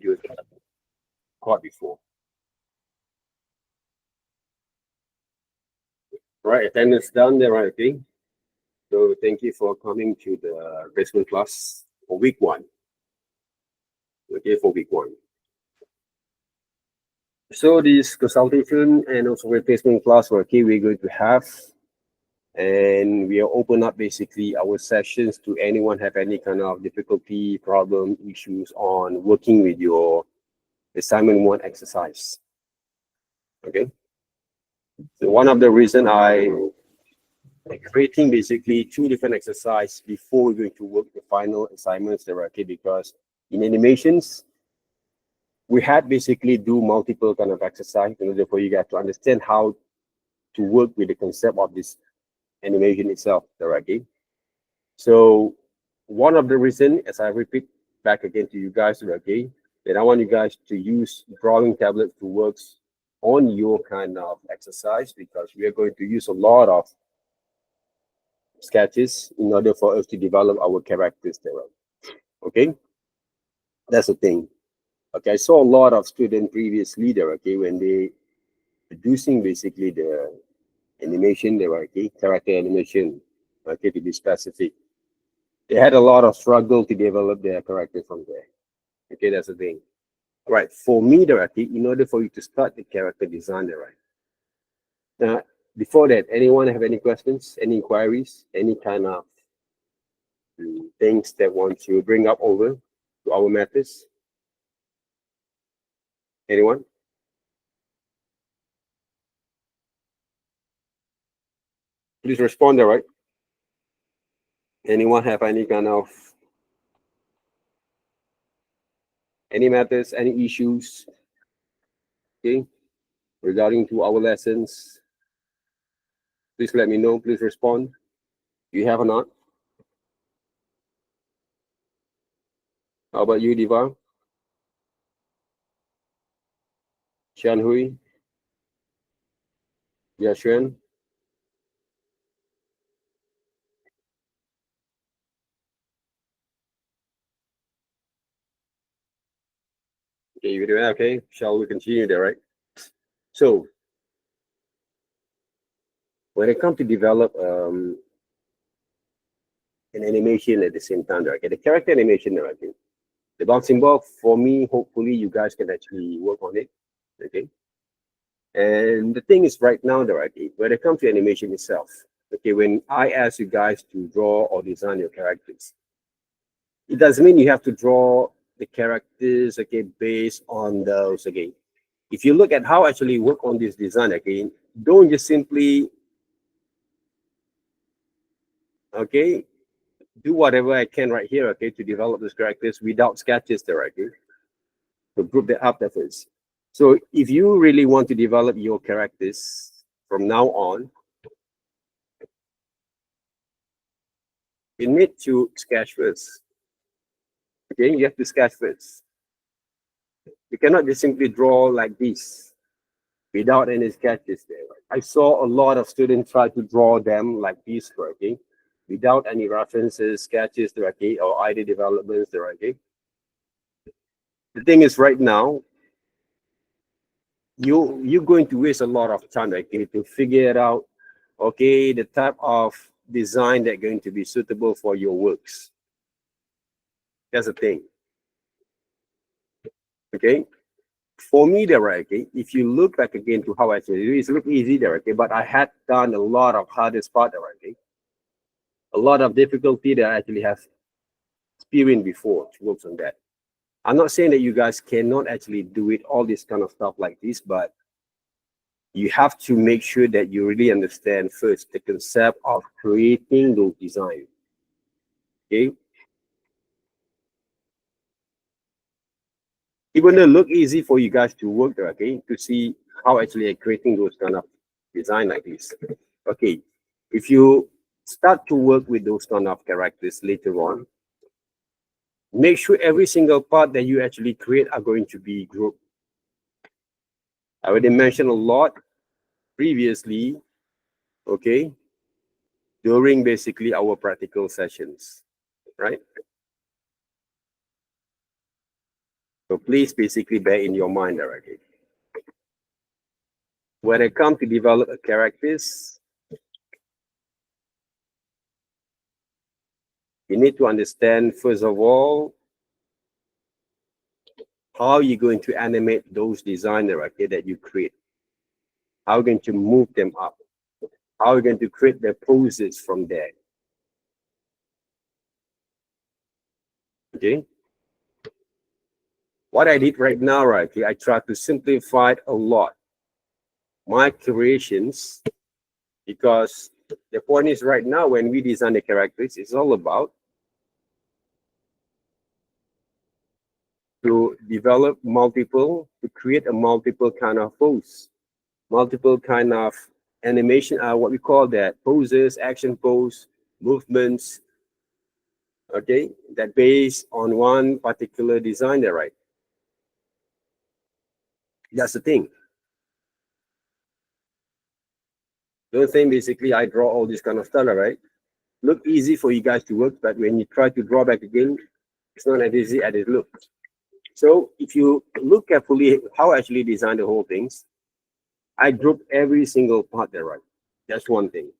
videos that I've caught before. Right, attendance done there, right? Okay. So thank you for coming to the basement class for week 1. Okay, for week 1. So this consultation and also replacement class, okay, we're going to have, and we are open up basically our sessions to anyone have any kind of difficulty, problem, issues on working with your assignment 1 exercise. Okay. So one of the reason I creating basically 2 different exercises before we're going to work the final assignments directly, because in animations we had basically do multiple kind of exercise in order for you guys to understand how to work with the concept of this animation itself directly. So one of the reason, as I repeat back again to you guys directly, that I want you guys to use drawing tablets to work on your kind of exercise, because we are going to use a lot of sketches in order for us to develop our characters there. Okay, that's the thing. Okay, I saw a lot of students previously there, okay, when they producing basically the animation there, okay, character animation, okay, to be specific, they had a lot of struggle to develop their character from there. Okay, that's the thing. All right, for me there, okay, in order for you to start the character design there, right? Now, before that, anyone have any questions, any inquiries, any kind of things that want to bring up over to our methods? Anyone? Please respond there, right? Anyone have any kind of any methods, any issues, okay, regarding to our lessons? Please let me know. Please respond. You have or not? How about you, Diva? Xian Hui? Yashuan? Okay, you do that. Okay, shall we continue there, right? So, when it comes to develop an animation at the same time, right? Okay, the character animation, right? Okay, the bouncing ball, for me, hopefully you guys can actually work on it. Okay. And the thing is right now, right, when it comes to animation itself, okay, when I ask you guys to draw or design your characters, it doesn't mean you have to draw the characters, okay, based on those, again. If you look at how actually work on this design, again, don't just simply, okay, do whatever I can right here, okay, to develop those characters without sketches there, okay, to group that up that first. So if you really want to develop your characters from now on, you need to sketch first. Okay, you have to sketch first. You cannot just simply draw like this without any sketches there. I saw a lot of students try to draw them like this, okay, without any references, sketches, okay, or idea developments, okay. The thing is, right now, you're going to waste a lot of time, okay, to figure it out, okay, the type of design that's going to be suitable for your works. That's the thing. Okay. For me, there, okay, if you look back again to how I said it, it's look easy there, okay, but I had done a lot of hardest part there, okay, a lot of difficulty that I actually have experienced before to work on that. I'm not saying that you guys cannot actually do it, all this kind of stuff like this, but you have to make sure that you really understand first the concept of creating those designs. Okay. Even though it look easy for you guys to work there, okay, to see how actually creating those kind of design like this. Okay, if you start to work with those kind of characters later on, make sure every single part that you actually create are going to be grouped. I already mentioned a lot previously, okay, during basically our practical sessions, right? So please basically bear in your mind already. When it comes to develop a characters, you need to understand, first of all, how you're going to animate those designs, okay, that you create. How you're going to move them up. How you're going to create the poses from there. Okay. What I did right now, right, okay, I try to simplify a lot my creations, because the point is right now when we design the characters, it's all about to develop multiple, to create a multiple kind of pose, multiple kind of animation, what we call that, poses, action pose, movements, okay, that based on one particular designer, right? That's the thing. Don't think basically I draw all this kind of stuff, right? Look easy for you guys to work, but when you try to draw back again, it's not as easy as it looks. So if you look carefully how I actually designed the whole things, I grouped every single part there, right? That's one thing.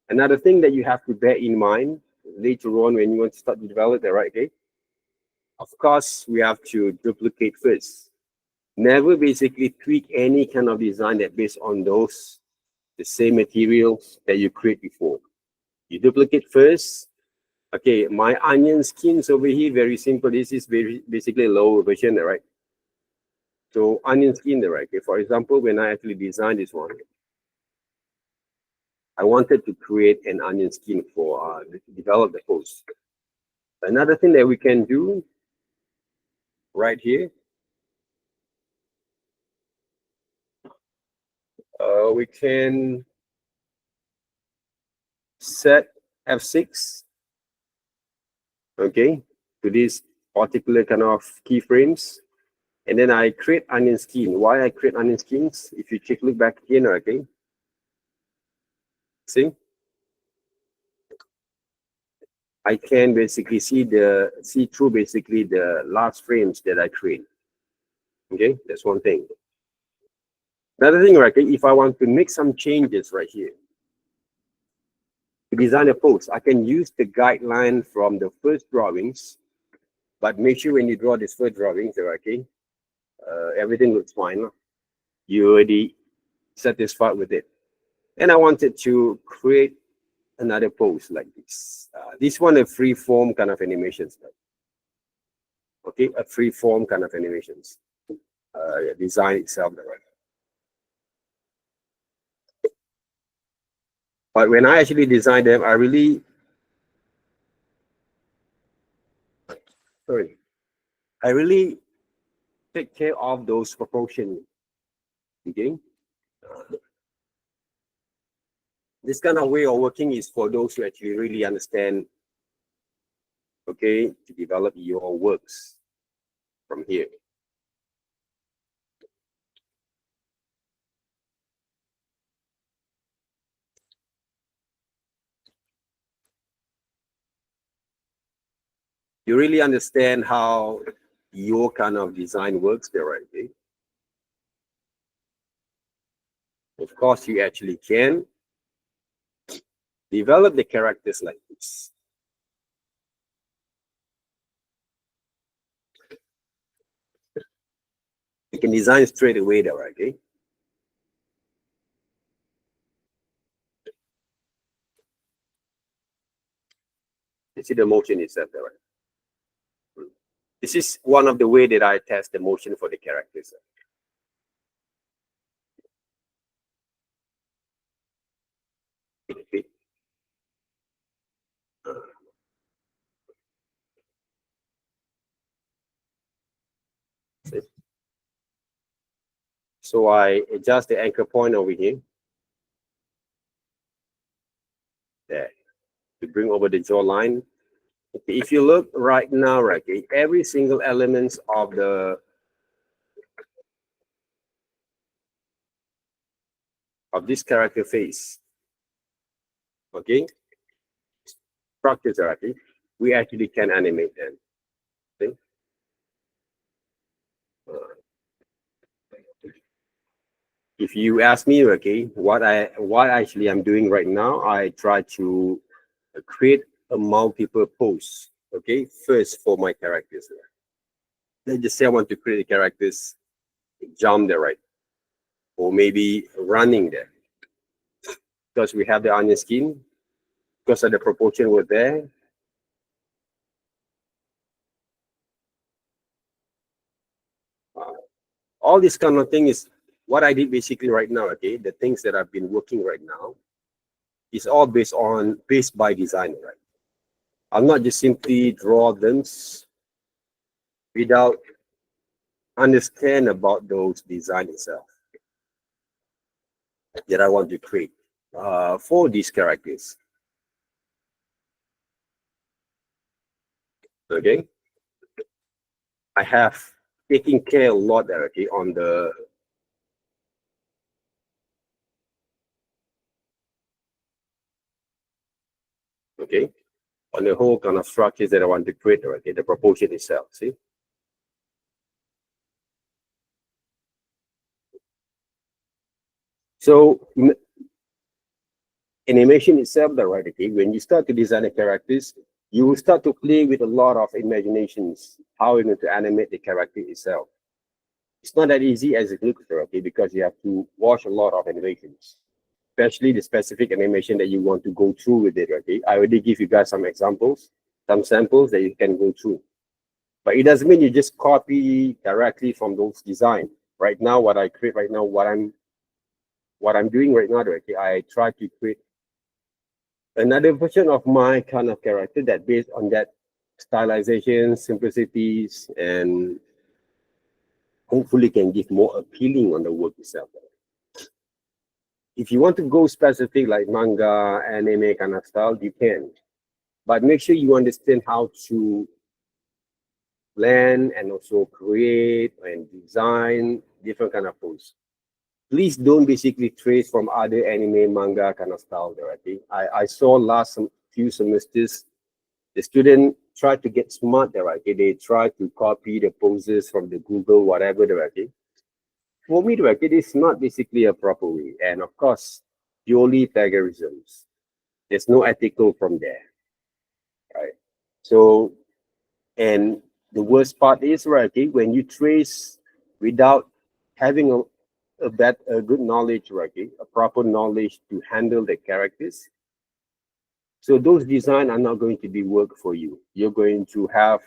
Another thing that you have to bear in mind later on when you want to start to develop the right, okay? Of course, we have to duplicate first. Never basically tweak any kind of design that based on those, the same materials that you create before. You duplicate first. Okay, my onion skins over here, very simple. This is basically a lower version, right? So onion skin, right? Okay, for example, when I actually designed this one, I wanted to create an onion skin for develop the pose. Another thing that we can do right here, we can set F6, okay, to this particular kind of keyframes. And then I create onion skin. Why I create onion skins? If you check, look back again, okay, see, I can basically see through basically the last frames that I create. Okay, that's one thing. Another thing, right? If I want to make some changes right here to design a pose, I can use the guideline from the first drawings, but make sure when you draw this first drawings, okay, everything looks fine. You already satisfied with it. And I wanted to create another pose like this. This one, a free form kind of animations. Okay, a free form kind of animations. Design itself, right? But when I actually designed them, I really, take care of those proportions. Okay. This kind of way of working is for those who actually really understand, okay, to develop your works from here. You really understand how your kind of design works there, right? Okay? Of course, you actually can develop the characters like this. You can design straight away there, right? Okay? You see the motion itself there, right? This is one of the way that I test the motion for the characters. Okay. So I adjust the anchor point over here. There. To bring over the jawline. Okay, if you look right now, right, okay, every single element of this character face, okay, structures, okay, we actually can animate them. Okay? if you ask me, okay, what actually I'm doing right now, I try to create a multiple posts. Okay, first for my characters. Let's just say I want to create a characters jump there, right? Or maybe running there. Because we have the onion skin, because of the proportion were there. All this kind of thing is what I did basically right now. Okay, the things that I've been working right now is all based by design, right? I'll not just simply draw them without understand about those design itself that I want to create for these characters. Okay, I have taken care a lot there, okay, on the okay on the whole kind of structures that I want to create, okay, the proportion itself. See, so animation itself, the right, okay, when you start to design the characters, you will start to play with a lot of imaginations how you're going to animate the character itself. It's not that easy as it looks, okay, because you have to watch a lot of animations, especially the specific animation that you want to go through with it. Okay, I already give you guys some examples, some samples that you can go through, but it doesn't mean you just copy directly from those design. Right now, what I create right now, what I'm doing right now, okay, I try to create another version of my kind of character that based on that stylization, simplicities, and hopefully can give more appealing on the work itself. If you want to go specific like manga, anime kind of style, you can. But make sure you understand how to plan and also create and design different kind of posts. Please don't basically trace from other anime, manga kind of style directly. I saw last few semesters, the student tried to get smart directly. They try to copy the poses from the Google, whatever directly. For me, directly, it is not basically a proper way. And of course, purely plagiarisms. There's no ethical from there, right? So, and the worst part is, right, okay, when you trace without having a good knowledge, right, okay, a proper knowledge to handle the characters. So those design are not going to be work for you. You're going to have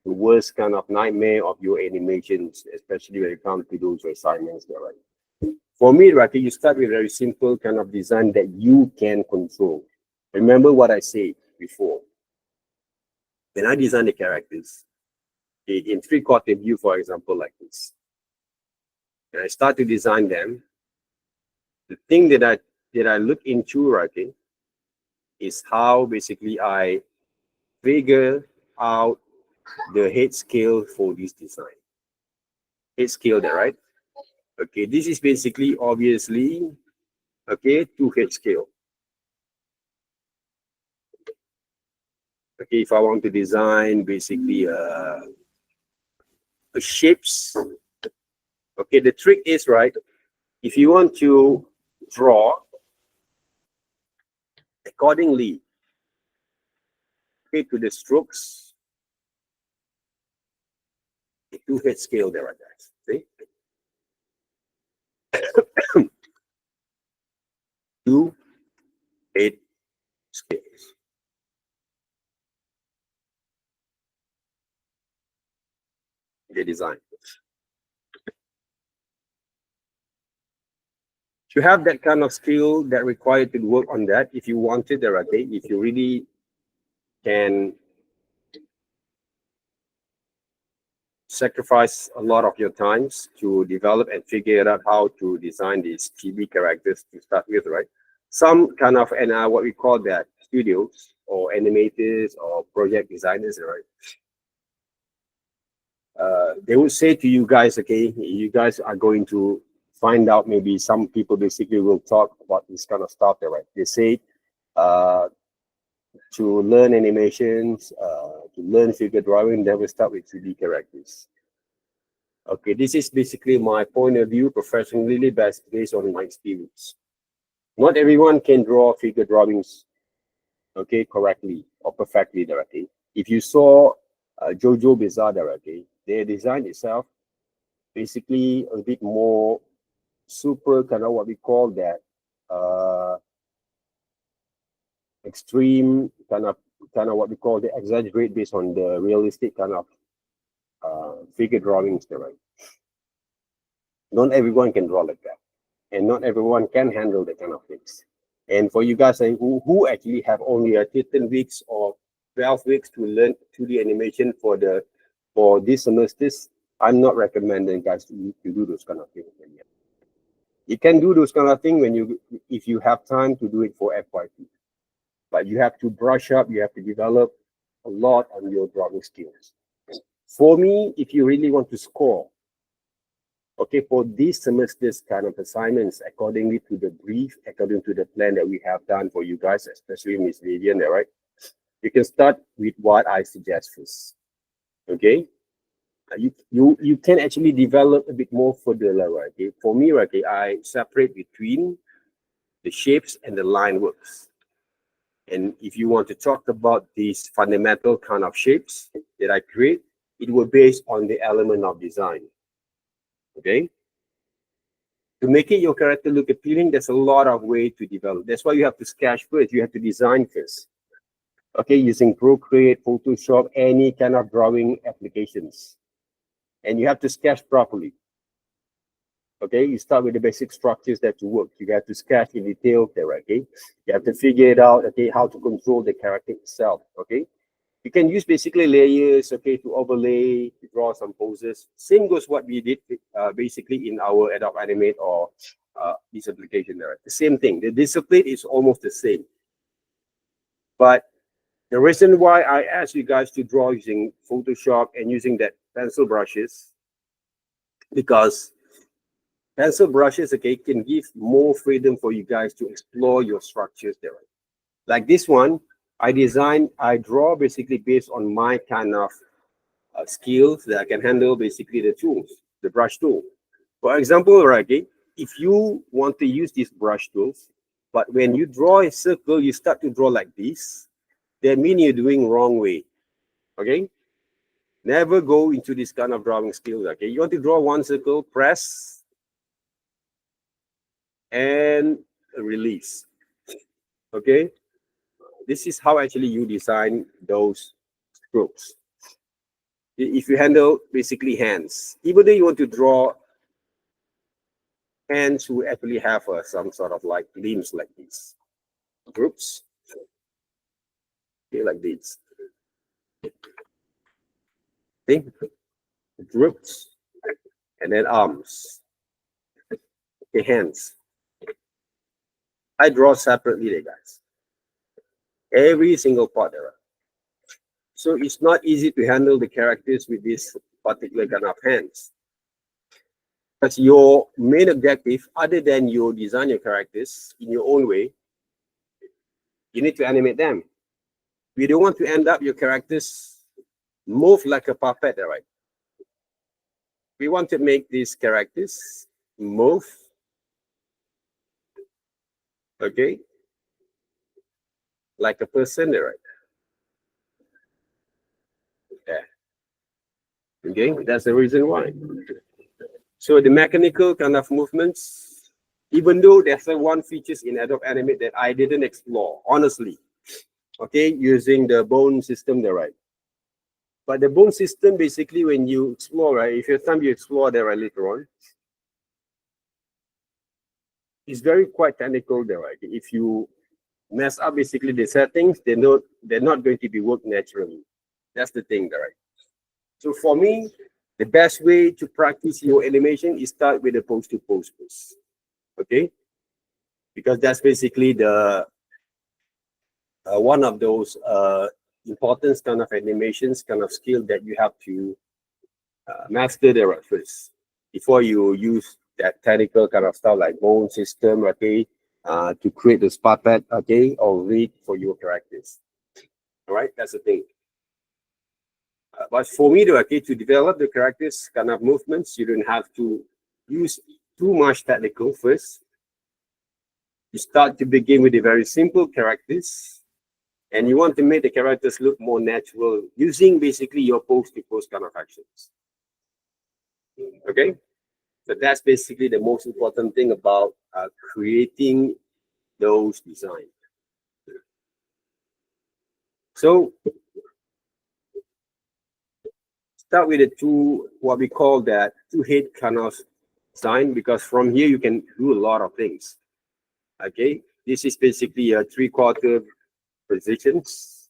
the worst kind of nightmare of your animations, especially when it comes to those assignments there, right? For me, right, you start with a very simple kind of design that you can control. Remember what I said before. When I design the characters, in three-quarter view, for example, like this, and I start to design them, the thing that I look into, right, okay, is how basically I figure out the head scale for this design. Head scale there, right? Okay, this is basically obviously, okay, 2 head scale. Okay, if I want to design basically shapes, okay, the trick is, right, if you want to draw accordingly, okay, to the strokes, the 2 head scale there, right, guys. See? 2 head scales. The design. To have that kind of skill that required to work on that, if you wanted there, okay, if you really can sacrifice a lot of your times to develop and figure out how to design these TV characters to start with, right? Some kind of, and what we call that, studios or animators or project designers, right? They would say to you guys, okay, you guys are going to find out, maybe some people basically will talk about this kind of stuff there, right? They say to learn animations, to learn figure drawing, never start with 3D characters. Okay, this is basically my point of view professionally based on my experience. Not everyone can draw figure drawings, okay, correctly or perfectly directly. If you saw Jojo Bizarre directly, their design itself basically a bit more super kind of what we call that extreme kind of what we call the exaggerate based on the realistic kind of figure drawings there, right? Not everyone can draw like that, and not everyone can handle that kind of things. And for you guys who actually have only 13 weeks or 12 weeks to learn 2D animation for this semesters, I'm not recommending guys to do those kind of things. You can do those kind of things if you have time to do it for FYP, but you have to brush up, you have to develop a lot on your drawing skills. For me, if you really want to score, okay, for this semester's kind of assignments, accordingly to the brief, according to the plan that we have done for you guys, especially Miss Vivian, right? You can start with what I suggest first. Okay, you can actually develop a bit more further, right? Okay, for me, right, okay, I separate between the shapes and the line works. And if you want to talk about these fundamental kind of shapes that I create, it will based on the element of design. Okay, to make it your character look appealing, there's a lot of way to develop. That's why you have to sketch first, you have to design first. Okay, using Procreate, Photoshop, any kind of drawing applications. And you have to sketch properly. Okay, you start with the basic structures that you work. You have to sketch in detail there, okay? You have to figure it out, okay, how to control the character itself, okay? You can use basically layers, okay, to overlay, to draw some poses. Same goes what we did basically in our Adobe Animate or this application there. The same thing. The discipline is almost the same. But the reason why I asked you guys to draw using Photoshop and using that pencil brushes, because pencil brushes, okay, can give more freedom for you guys to explore your structures there. Like this one, I draw basically based on my kind of skills that I can handle basically the tools, the brush tool. For example, right, okay, if you want to use these brush tools, but when you draw a circle, you start to draw like this, that means you're doing wrong way, okay? Never go into this kind of drawing skills, okay? You want to draw one circle, press, and release, okay? This is how actually you design those strokes. If you handle basically hands, even though you want to draw hands who actually have some sort of like limbs like these, groups, okay, like this. Okay, groups, and then arms, okay, hands. I draw separately there, guys. Every single part there. So it's not easy to handle the characters with this particular kind of hands. Because your main objective, other than you design your characters in your own way, you need to animate them. We don't want to end up your characters move like a puppet, right? We want to make these characters move, okay, like a person, right? Yeah. Okay, that's the reason why. So the mechanical kind of movements, even though there's one features in Adobe Animate that I didn't explore, honestly, okay, using the bone system there, right? But the bone system, basically, when you explore, right, if you have time you explore there right, later on, it's very quite technical there, right? If you mess up basically the settings, they're not going to be work naturally. That's the thing there, right? So for me, the best way to practice your animation is start with the pose to pose first, okay? Because that's basically the one of those important kind of animations kind of skill that you have to master there at first before you use that technical kind of stuff like bone system, okay, to create the puppet, okay, or rig for your characters. All right, that's the thing. But for me to develop the characters kind of movements, you don't have to use too much technical first. You start to begin with the very simple characters, and you want to make the characters look more natural using basically your post-to-post kind of actions. Okay, so that's basically the most important thing about creating those designs. So start with the two, what we call that two-head kind of design, because from here you can do a lot of things. Okay, this is basically a three-quarter positions.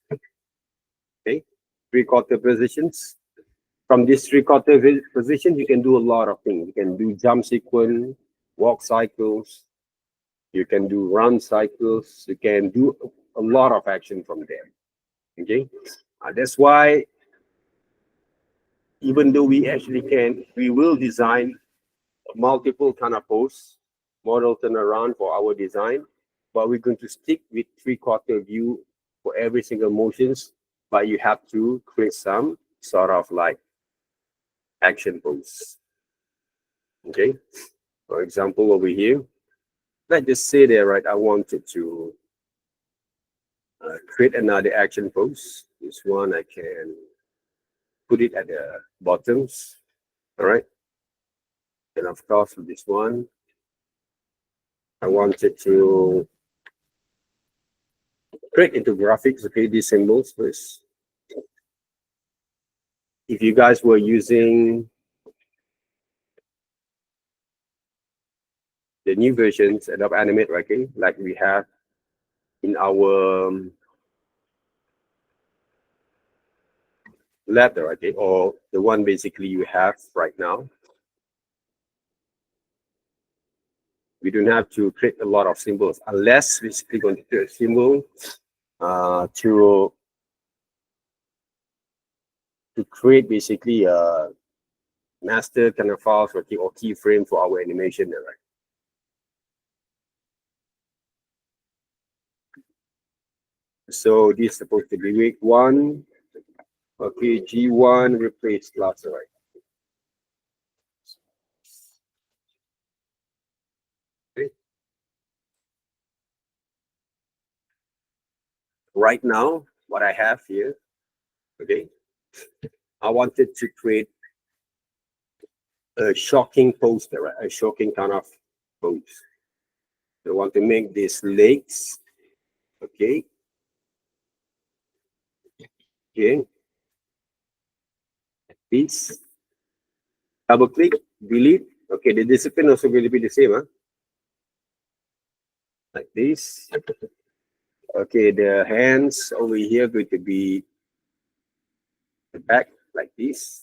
Okay, three-quarter positions. From this three-quarter position, you can do a lot of things. You can do jump sequence, walk cycles, you can do run cycles, you can do a lot of action from there. Okay, that's why even though we will design multiple kind of pose, model turnaround for our design, but we're going to stick with three-quarter view for every single motions, but you have to create some sort of like action pose. Okay, for example, over here, let's just say there, right, I wanted to create another action pose. This one I can put it at the bottoms. All right, and of course with this one I wanted to create into graphics. Okay, these symbols first. If you guys were using the new versions of Animate, okay, like we have in our letter, okay, or the one basically you have right now, we don't have to create a lot of symbols unless basically going to create a symbol to create basically a master kind of files or keyframe for our animation there, right? So this is supposed to be week 1. Okay, G1 replace class, right? Okay. Right now, what I have here, okay, I wanted to create a shocking poster, right? A shocking kind of pose. I want to make these legs, okay. Okay. This double click, delete. Okay, the discipline also will be the same, huh? Like this. Okay, the hands over here going to be the back like this.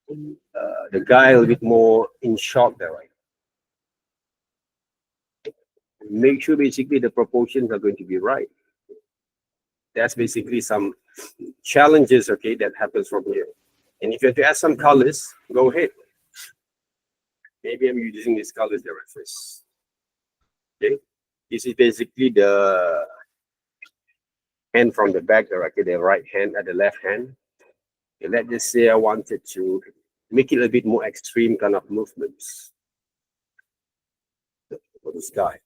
The guy a little bit more in shot there, right? Make sure basically the proportions are going to be right. That's basically some challenges, okay, that happens from here. And if you have to add some colors, go ahead. Maybe I'm using these colors there first. Okay, this is basically the hand from the back there, okay, the right hand at the left hand. Okay, let's just say I wanted to make it a bit more extreme kind of movements for this guy.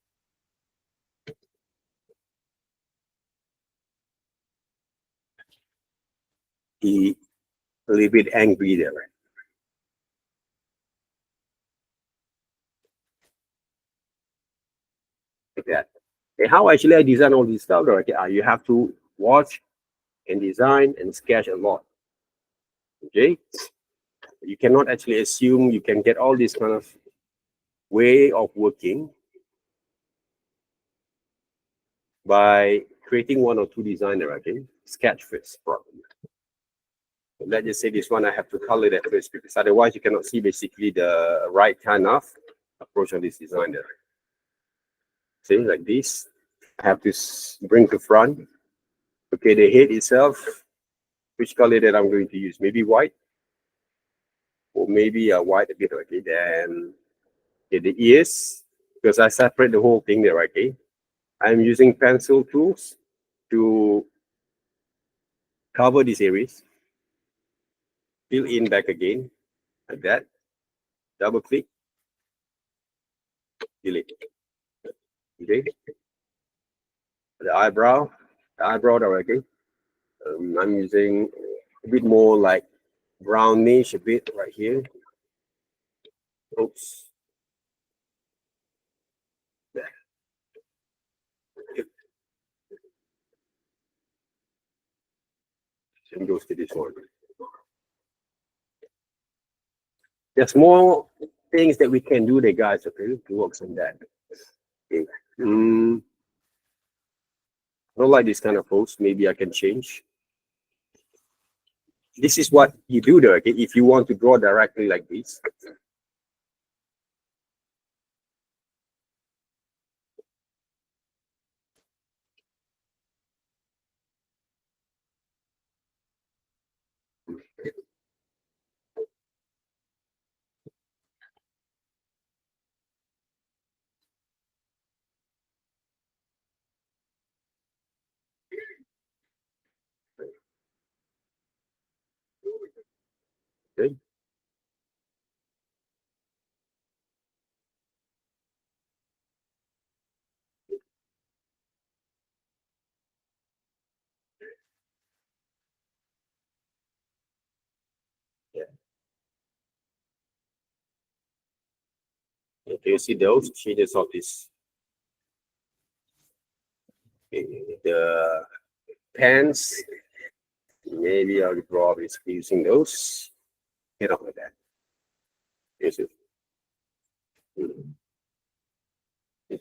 He a little bit angry there, right? Like that. And how actually I design all this stuff, right? You have to watch and design and sketch a lot. Okay, you cannot actually assume you can get all this kind of way of working by creating one or two designer. Okay, sketch first probably. Let's just say this one I have to color that first, because otherwise you cannot see basically the right kind of approach on this designer. See, like this, I have to bring to front. Okay, the head itself, which color that I'm going to use? Maybe white, or maybe a white a bit. Okay, then okay, the ears, because I separate the whole thing there. Okay, I'm using pencil tools to cover these areas. fill in back again, like that. Double click, delete. Okay. The eyebrow directly. I'm using a bit more like brownish a bit right here. Oops. There. Same goes to this one. There's more things that we can do there, guys. Okay, to work on that. Okay. I don't like this kind of post. Maybe I can change. This is what you do there. Okay, if you want to draw directly like this. Okay. Yeah. Okay, you see those changes of this. Okay. The pants. Maybe I'll draw this using those. Get off with that. Yes, you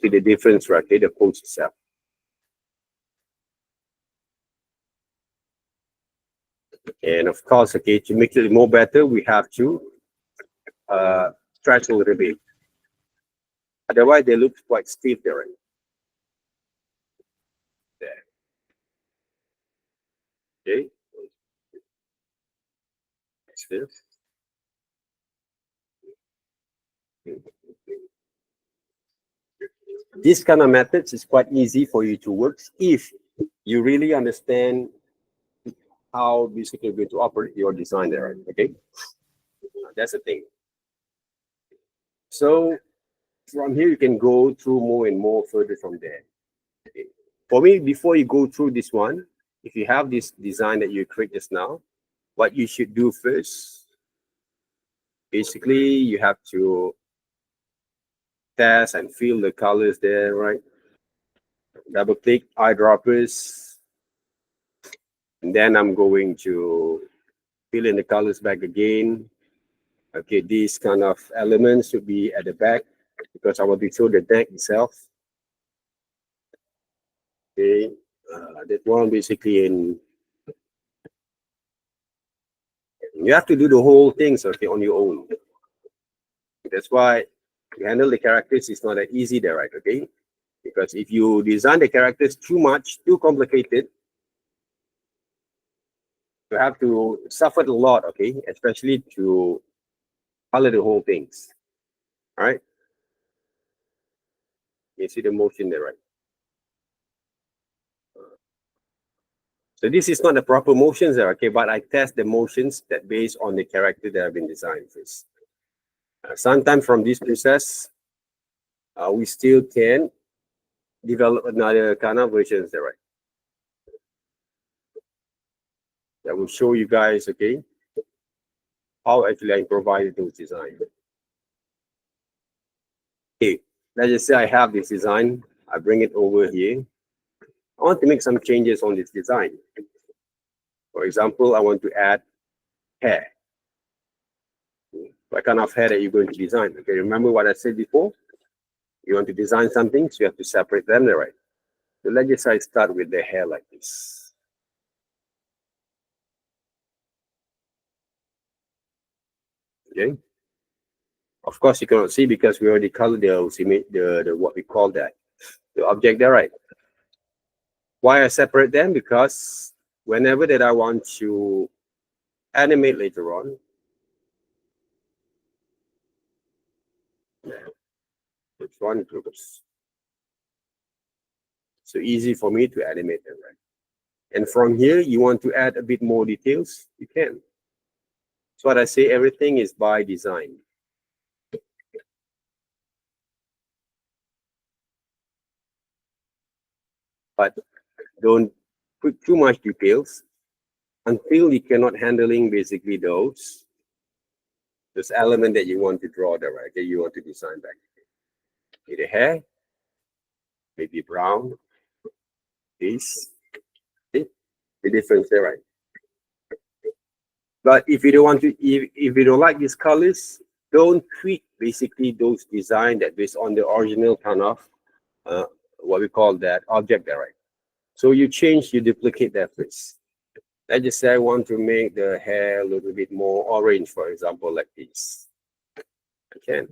see the difference right here, the post itself. And of course, okay, to make it more better, we have to stretch a little bit. Otherwise, they look quite stiff there. There. Okay. Stiff. This kind of methods is quite easy for you to work if you really understand how basically you're going to operate your design there. Okay. That's the thing. So from here, you can go through more and more further from there. Okay. For me, before you go through this one, if you have this design that you create just now, what you should do first, basically, you have to test and feel the colors there, right? Double click eyedroppers. And then I'm going to fill in the colors back again. Okay, these kind of elements should be at the back because I want to show the deck itself. Okay, that one basically in. You have to do the whole things, okay, on your own. That's why to handle the characters is not that easy there, right? Okay, because if you design the characters too much, too complicated, you have to suffer a lot, okay, especially to color the whole things. All right, you see the motion there, right? So this is not the proper motions there, okay, but I test the motions that based on the character that have been designed first. Sometimes from this process, we still can develop another kind of versions there, right? That will show you guys, okay, how actually I provided those designs. Okay, let's just say I have this design. I bring it over here. I want to make some changes on this design. For example, I want to add hair. What kind of hair that you're going to design? Okay, remember what I said before? You want to design something, so you have to separate them, right? So let's just say I start with the hair like this. Okay. Of course, you cannot see because we already colored the what we call that, the object there, right? Why I separate them? Because whenever that I want to animate later on, which one groups, so easy for me to animate them, right? And from here, you want to add a bit more details, you can. That's what I say, everything is by design. But don't put too much details until you cannot handling basically those element that you want to draw there, right? That you want to design back. Maybe the hair, maybe brown, this, see the difference there, right? But if you don't want to, if you don't like these colors, don't tweak basically those design that based on the original kind of what we call that object there, right? So you change, you duplicate that first. Let's just say I want to make the hair a little bit more orange, for example, like this. I can.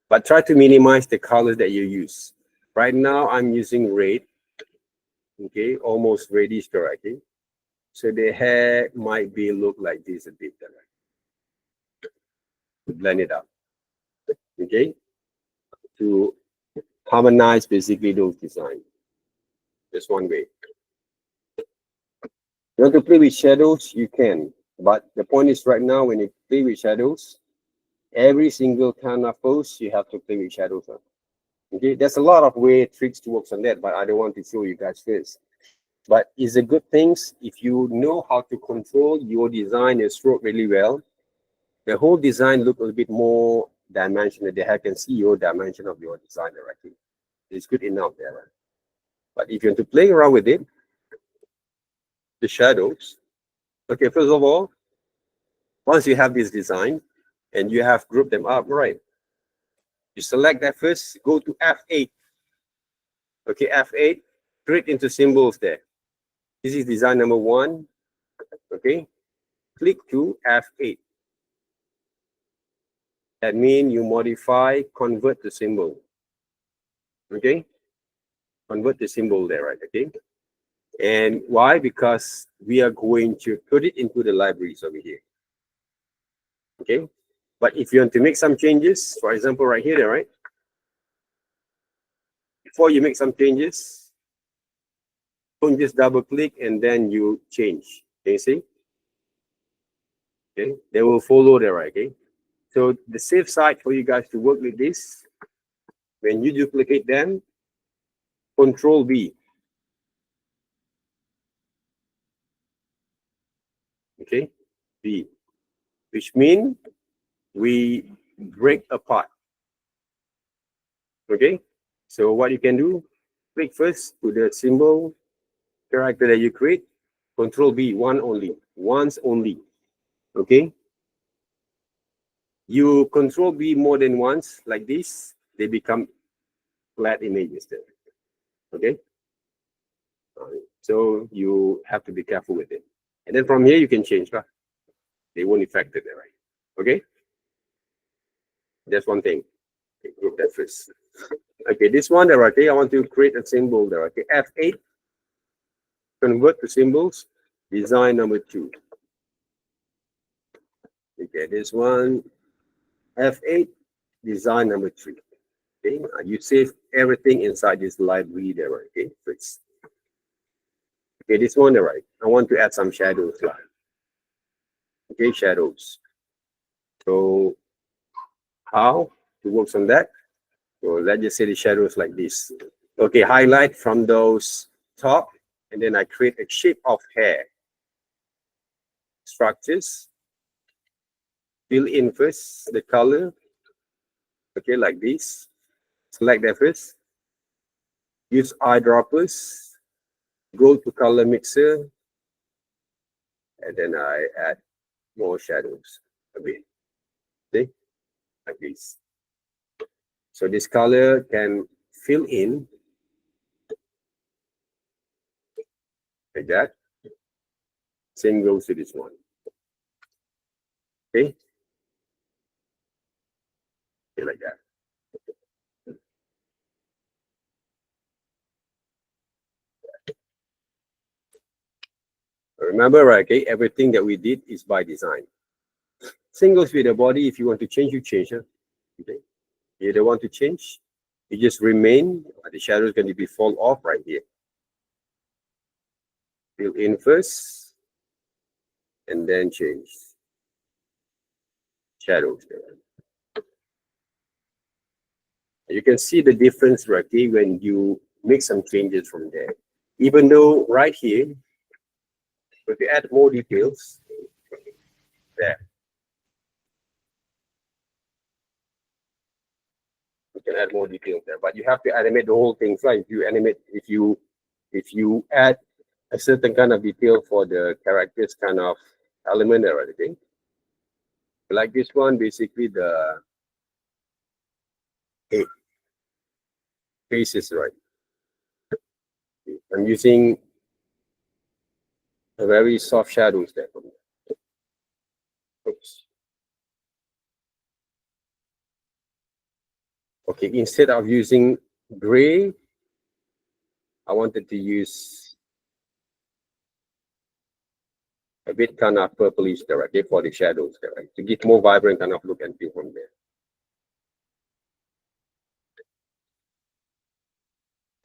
But try to minimize the colors that you use. Right now, I'm using red. Okay, almost reddish, correctly. So the hair might be look like this a bit. To blend it up. Okay, to harmonize basically those designs. Just one way. You want to play with shadows, you can. But the point is right now, when you play with shadows, every single kind of pose, you have to play with shadows. Okay, there's a lot of way tricks to work on that, but I don't want to show you guys first. But it's a good thing if you know how to control your design and stroke really well. The whole design look a little bit more dimensional. The hair can see your dimension of your design directly. It's good enough there. But if you want to play around with it, the shadows. Okay, first of all, once you have this design and you have grouped them up, right? You select that first, go to F8. Okay, F8, create into symbols there. This is design number 1. Okay, click to F8. That means you modify, convert the symbol. Okay, convert the symbol there, right? Okay, and why? Because we are going to put it into the libraries over here. Okay, but if you want to make some changes, for example, right here, right? Before you make some changes, don't just double click and then you change. Can you see? Okay, they will follow there, right? Okay, so the safe side for you guys to work with this, when you duplicate them, Control B. Okay, B, which means we break apart. Okay, so what you can do, click first to the symbol character that you create, Control B, one only, once only. Okay, you Control B more than once like this, they become flat images there. Okay, so you have to be careful with it. And then from here you can change, right? They won't affect it, right? Okay, that's one thing. Okay, group that first. Okay, this one there, okay, I want to create a symbol there. Okay, F8, convert to symbols, design number 2. Okay, this one, F8, design number 3. Okay, you save everything inside this library there, okay, first. Okay, this one, all right, I want to add some shadows. Okay, shadows. So how to work on that? So let's just say the shadows like this. Okay, highlight from those top, and then I create a shape of hair. Structures. Fill in first the color. Okay, like this. Select that first. Use eyedroppers. Go to color mixer. And then I add more shadows a bit. See? Like this. So this color can fill in like that. Same goes to this one. Okay? Okay, like that. Remember, right, okay, everything that we did is by design. Same goes with the body. If you want to change, you change it. Okay? You don't want to change, you just remain. The shadow is going to be fall off right here. Fill in first, and then change. shadows there. You can see the difference right here when you make some changes from there. Even though right here, if you add more details, there. You can add more details there, but you have to animate the whole thing. So if you add a certain kind of detail for the characters kind of element or anything, like this one, basically the faces, right? I'm using a very soft shadows there. Oops. Okay, instead of using gray, I wanted to use a bit kind of purplish there, okay, for the shadows there, right? To give more vibrant kind of look and feel from there.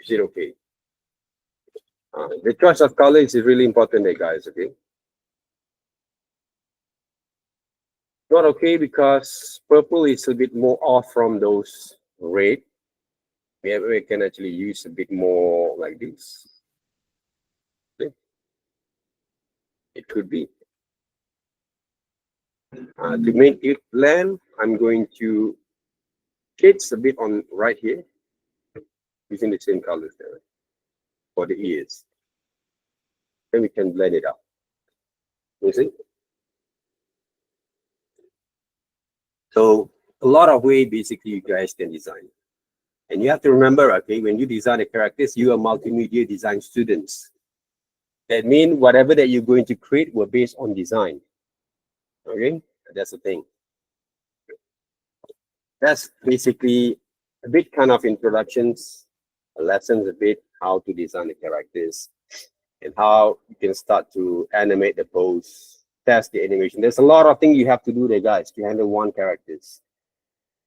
Is it okay? The choice of color is really important there, guys, okay? Not okay because purple is a bit more off from those red. We can actually use a bit more like this. Okay. It could be. To make it blend, I'm going to shades a bit on right here, using the same colors there for the ears. Then we can blend it out. You see? So a lot of way basically you guys can design. And you have to remember, okay, when you design the characters, you are multimedia design students. That means whatever that you're going to create were based on design. Okay, that's the thing. That's basically a bit kind of introductions, lessons a bit how to design the characters and how you can start to animate the pose, test the animation. There's a lot of things you have to do there, guys, to handle one characters.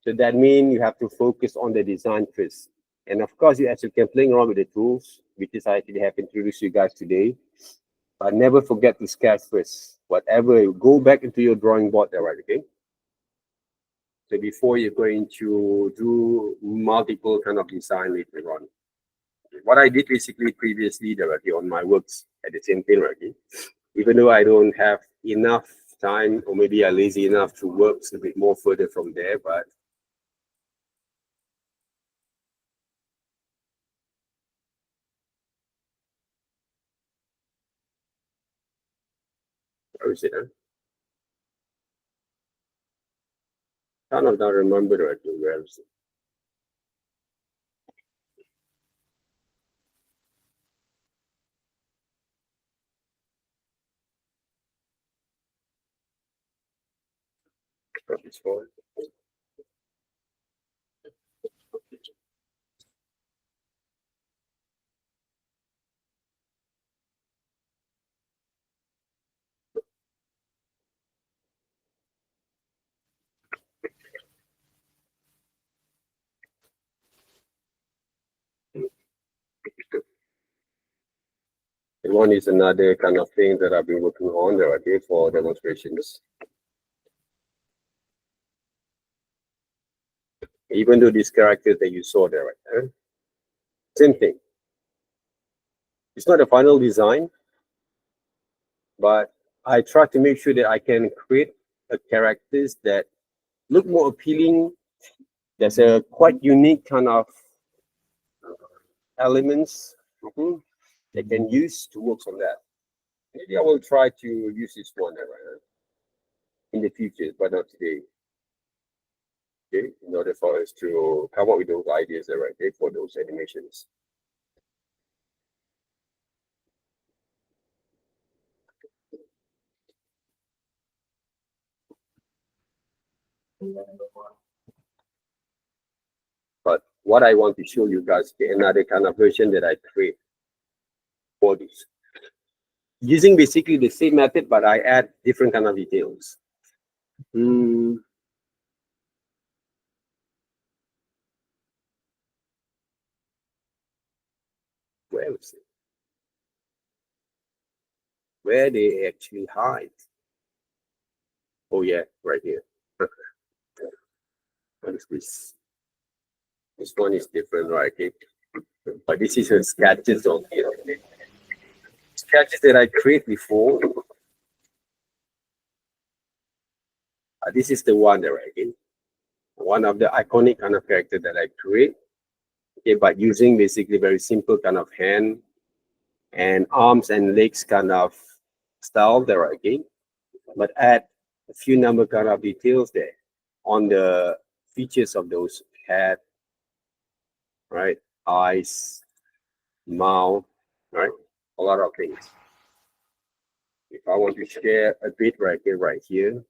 So that means you have to focus on the design first. And of course, you actually can play around with the tools, which is I actually have introduced you guys today. But never forget to sketch first. Whatever, go back into your drawing board there, right? Okay. So before you're going to do multiple kind of design later on. What I did basically previously directly on my works at the same thing, right? Even though I don't have enough time, or maybe I'm lazy enough to work a bit more further from there, but how is it? Kind of don't remember directly where is it. It's for. And one is another kind of thing that I've been working on there, okay, for demonstrations. Even though these characters that you saw there, right? Same thing. It's not a final design, but I try to make sure that I can create a characters that look more appealing. There's a quite unique kind of elements they can use to work on that. Maybe I will try to use this one in the future, but not today. Okay, in order for us to come up with those ideas right there for those animations. But what I want to show you guys is another kind of version that I create for this. Using basically the same method, but I add different kind of details. Where is it? Where they actually hide? Oh yeah, right here. difference. This one is different, right? Okay. But this is a sketches of sketches that I create before. This is the one there, right? Okay. One of the iconic kind of character that I create. Okay, but using basically very simple kind of hand and arms and legs kind of style there, right? Okay. But add a few number kind of details there on the features of those head, right? Eyes, mouth, right? A lot of things. If I want to share a bit right here,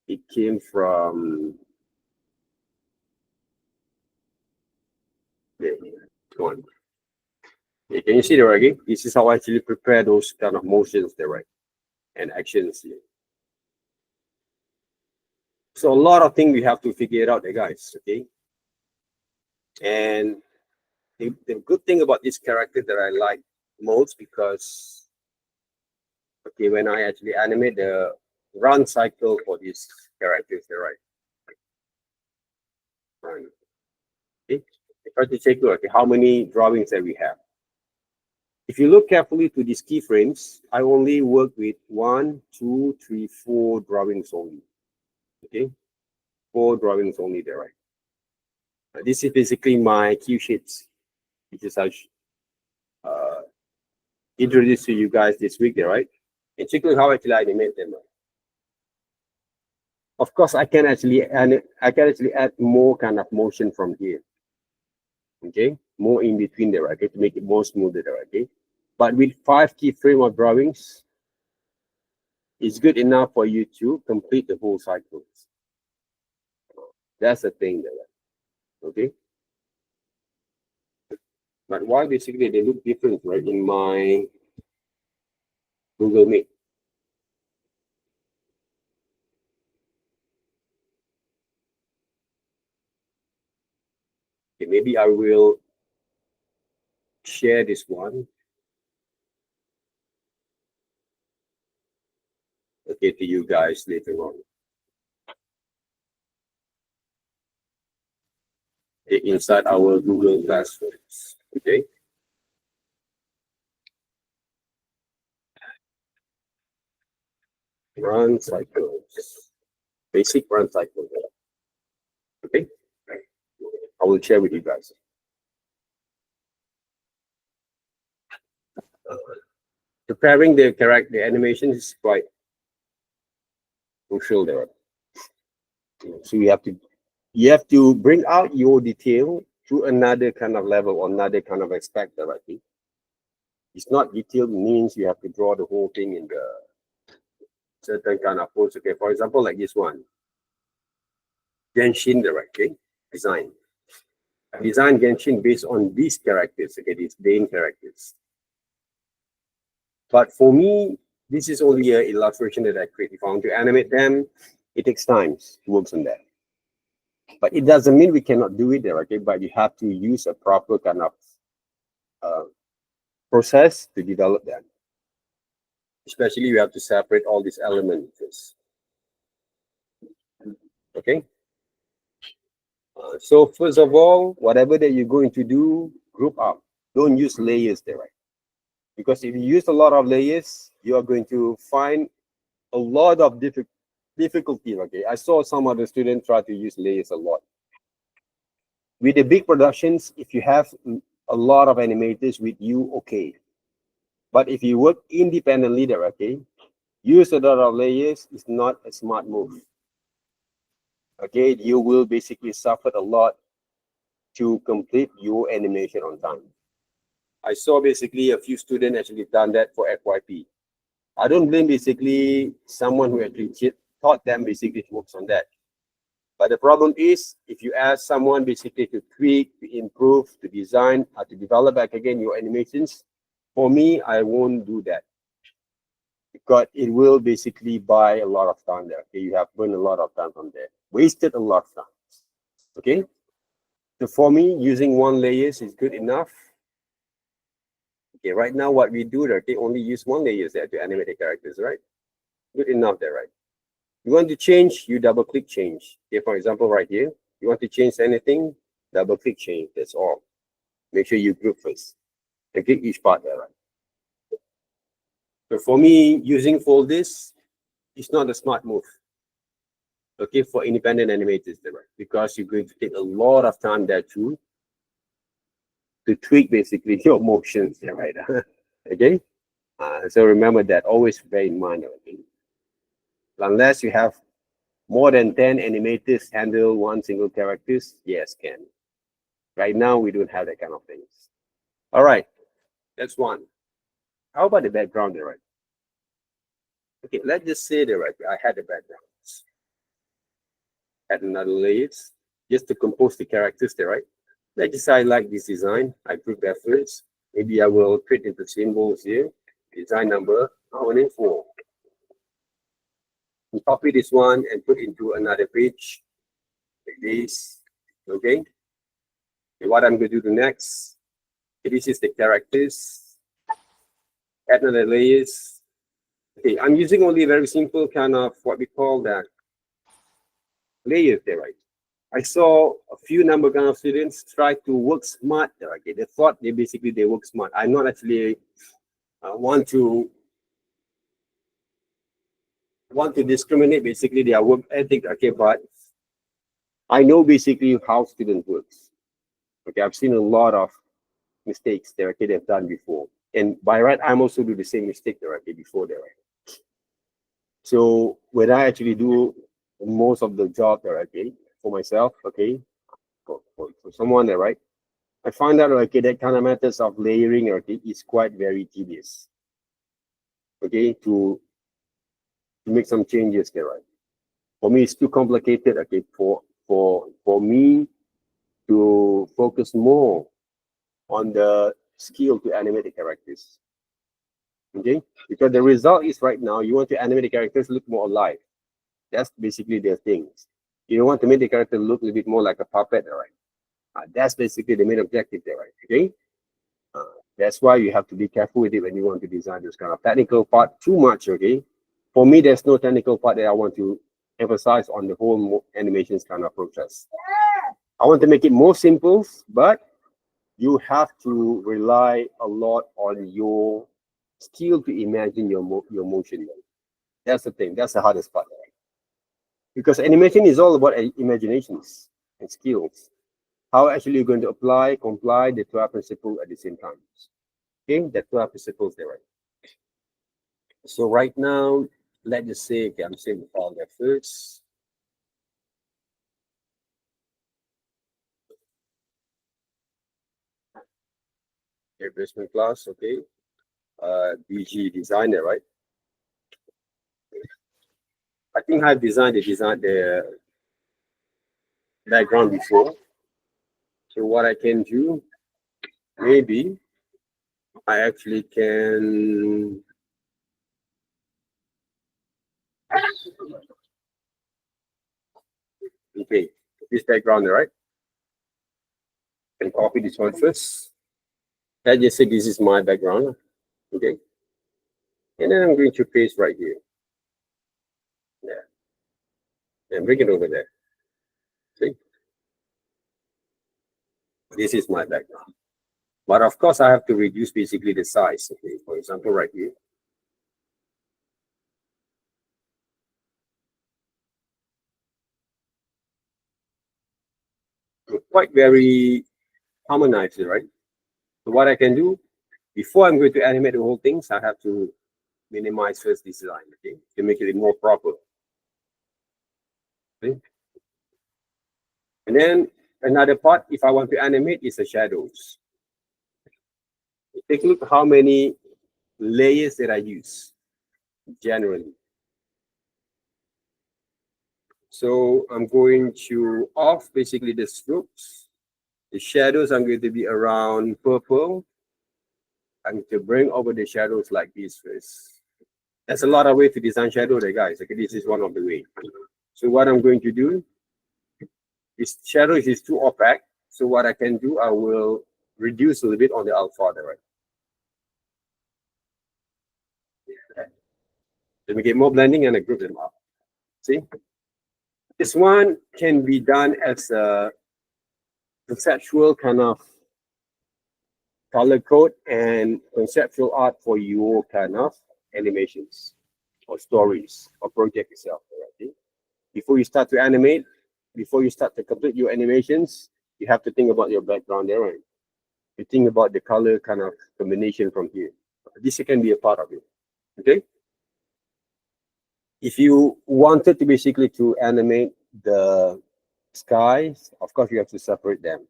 it came from the one. Okay, can you see there again? This is how I actually prepare those kind of motions there, right? And actions here. So a lot of things we have to figure it out there, guys. Okay. And the good thing about this character that I like most, because okay, when I actually animate the run cycle for these characters, they're right. Run. Okay. If I to take a look at how many drawings that we have. If you look carefully to these keyframes, I only work with 1, 2, 3, 4 drawings only. Okay, 4 drawings only there, right? This is basically my cue sheets, which is I introduced to you guys this week there, right? And check out how actually I animate them. Of course, I can actually add more kind of motion from here. Okay, more in between there, okay, to make it more smoother there, okay. But with 5 keyframe of drawings, it's good enough for you to complete the whole cycle. That's the thing there, okay. But why basically they look different, right, in my Google Meet? Okay, maybe I will share this one, okay, to you guys later on. Okay, inside our Google Classrooms, okay. Run cycles, basic run cycle. Okay, I will share with you guys. Preparing the character animation is quite crucial there. So you have to bring out your detail to another kind of level or another kind of aspect of it. It's not detailed means you have to draw the whole thing in the certain kind of pose. Okay, for example, like this one. Genshin direct, okay? Design. Design Genshin based on these characters, okay, these main characters. But for me, this is only an illustration that I create. If I want to animate them, it takes time to work on that. But it doesn't mean we cannot do it there, okay? But you have to use a proper kind of process to develop them. Especially you have to separate all these elements. Okay. So first of all, whatever that you're going to do, group up. Don't use layers there, right? Because if you use a lot of layers, you are going to find a lot of difficulty. Okay, I saw some other students try to use layers a lot. With the big productions, if you have a lot of animators with you, okay. But if you work independently there, okay, use a lot of layers is not a smart move. Okay, you will basically suffer a lot to complete your animation on time. I saw basically a few students actually done that for FYP. I don't blame basically someone who actually taught them basically to work on that. But the problem is if you ask someone basically to tweak, to improve, to design, or to develop back again your animations, for me, I won't do that. Because it will basically buy a lot of time there. Okay, you have burned a lot of time from there. Wasted a lot of time. Okay. So for me, using one layers is good enough. Okay, right now what we do, okay, only use one layer there to animate the characters, right? Good enough there, right? You want to change, you double click change. Okay, for example, right here, you want to change anything, double click change. That's all. Make sure you group first and click each part there, right? So for me, using folders is not a smart move. Okay, for independent animators there, right? Because you're going to take a lot of time there to tweak basically your motions there, right? Okay. So remember that, always bear in mind, okay? Unless you have more than 10 animators handle one single characters, yes, can. Right now, we don't have that kind of things. All right, that's one. How about the background there, right? Okay, let's just say that, right, I had the background. Add another layers just to compose the characters there, right? Let's just say I like this design. I group that first. Maybe I will create into symbols here. Design number 104. And copy this one and put into another page like this. Okay. And what I'm going to do next, this is the characters. Add another layers. Okay, I'm using only very simple kind of what we call that layers there, right? I saw a few number kind of students try to work smart there. Okay, they thought they work smart. I'm not actually want to discriminate basically their work ethic. Okay, but I know basically how student works. Okay, I've seen a lot of mistakes there. Okay, they've done before, and by right, I'm also do the same mistake there. Okay, before there. Right? So when I actually do most of the job there, okay, for myself, okay, for someone there, right? I find out, okay, that kind of methods of layering, okay, is quite very tedious. Okay, to make some changes there, right? For me, it's too complicated, okay, for me to focus more on the skill to animate the characters. Okay, because the result is right now you want to animate the characters look more alive. That's basically the things. You don't want to make the character look a little bit more like a puppet, right? That's basically the main objective there, right? Okay. That's why you have to be careful with it when you want to design this kind of technical part too much, okay? For me, there's no technical part that I want to emphasize on the whole animations kind of process. I want to make it more simple, but you have to rely a lot on your skill to imagine your motion. That's the thing. That's the hardest part. Right? Because animation is all about imaginations and skills. How actually you're going to comply the 12 principles at the same time. Okay, the 12 principles there, right? So right now, let's just say, okay, I'm saving the file there first. Replacement class, okay. BG designer, right? I think I've designed the background before. So what I can do, maybe I actually can okay, this background, right? And copy this one first. Let's just say this is my background. Okay. And then I'm going to paste right here. Yeah. And bring it over there. See? This is my background. But of course, I have to reduce basically the size. Okay. For example, right here. Quite very harmonized, right? So what I can do, before I'm going to animate the whole things, I have to minimize first this line, okay, to make it more proper. Okay? And then another part, if I want to animate, is the shadows. Take a look how many layers that I use generally. So I'm going to off basically the strokes. The shadows I'm going to be around purple. I'm going to bring over the shadows like this first. There's a lot of ways to design shadow there, guys. Okay, this is one of the ways. So what I'm going to do is shadow is too opaque. So what I can do, I will reduce a little bit on the alpha there, right? Let me get more blending and I group them up. See, this one can be done as a conceptual kind of color code and conceptual art for your kind of animations or stories or project itself. Right? Before you start to animate, before you start to complete your animations, you have to think about your background there. Right? You think about the color kind of combination from here. This can be a part of it. Okay. If you wanted to basically to animate the skies, of course you have to separate them.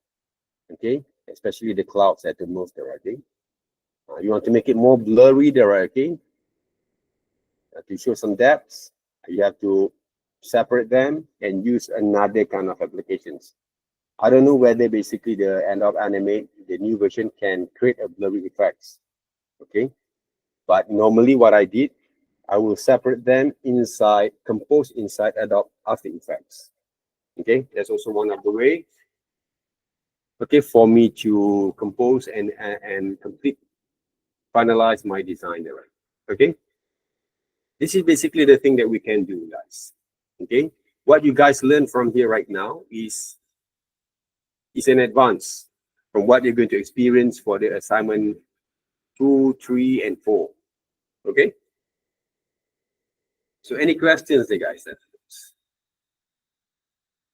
Okay, especially the clouds at the most there. Okay, you want to make it more blurry there. Okay, to show some depths, you have to separate them and use another kind of applications. I don't know whether basically the end of animate, the new version can create a blurry effects. Okay, but normally what I did, I will separate them inside, compose inside Adobe After Effects. Okay, that's also one of the way. Okay, for me to compose and complete, finalize my design there. Okay, this is basically the thing that we can do, guys. Okay, what you guys learn from here right now is an advance from what you're going to experience for the assignment 2, 3, and 4. Okay. So any questions, guys?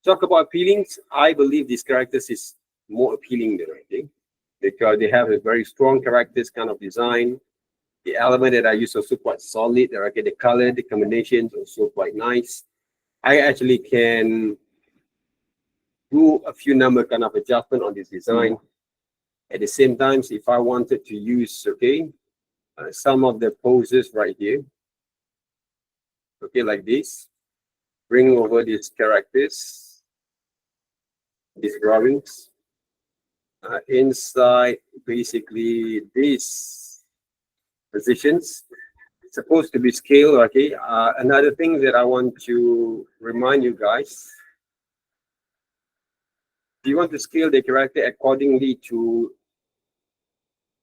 Talk about appealings. I believe these characters is more appealing than anything because they have a very strong characters kind of design. The element that I use also quite solid. Okay, the color, the combinations also quite nice. I actually can do a few number kind of adjustment on this design. At the same time, if I wanted to use, okay, some of the poses right here, okay, like this, bring over these characters, these drawings, inside basically these positions. It's supposed to be scaled, okay. Another thing that I want to remind you guys, if you want to scale the character accordingly to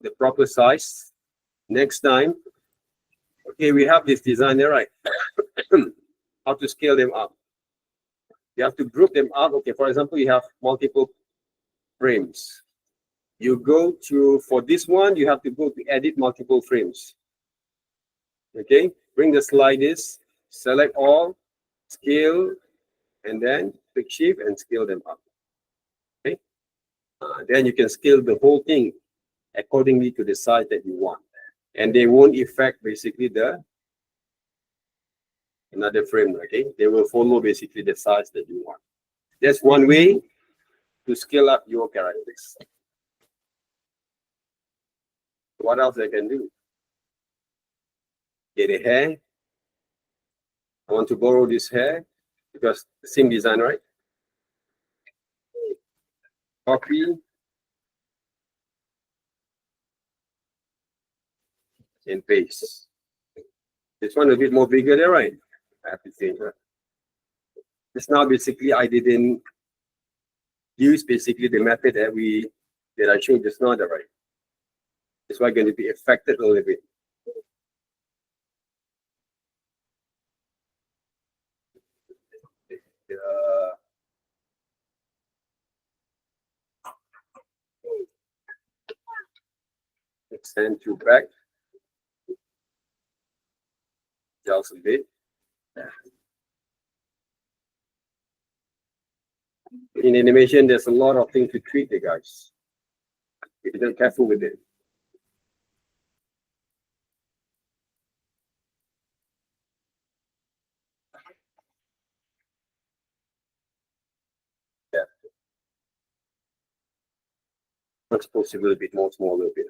the proper size, next time, okay, we have this designer, right? How to scale them up. You have to group them up. Okay, for example, you have multiple frames. You go to, for this one, you have to go to edit multiple frames. Okay, bring the sliders, select all, scale, and then click shift and scale them up. Okay, then you can scale the whole thing accordingly to the size that you want, and they won't affect basically the another frame. Okay, they will follow basically the size that you want. That's one way to scale up your characters. What else I can do? Get a hair. I want to borrow this hair because the same design, right? Copy and paste. This one a bit more bigger there, right? I have to change that. This now basically I didn't use basically the method that I showed just now, right? It's why going to be affected a little bit. Extend to back just a bit. In animation, there's a lot of things to treat, guys. If you're not careful with it. Yeah. Expose a little bit more, small, a little bit.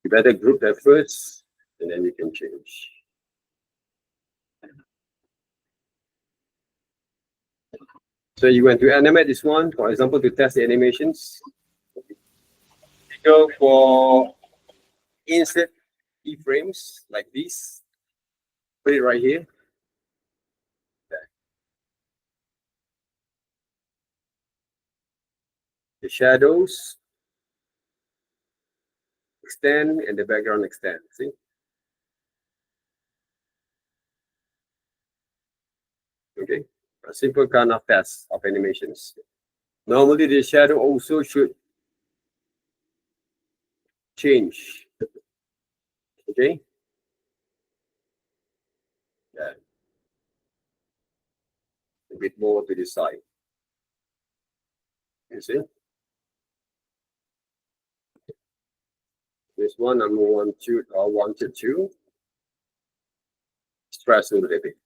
You better group that first, and then you can change. So you want to animate this one, for example, to test the animations. You go for insert keyframes like this. Put it right here. The shadows extend and the background extend. See? Okay, a simple kind of test of animations. Normally, the shadow also should change. Okay. Yeah. A bit more to the side. You see? This one I'm wanted to stress a little bit.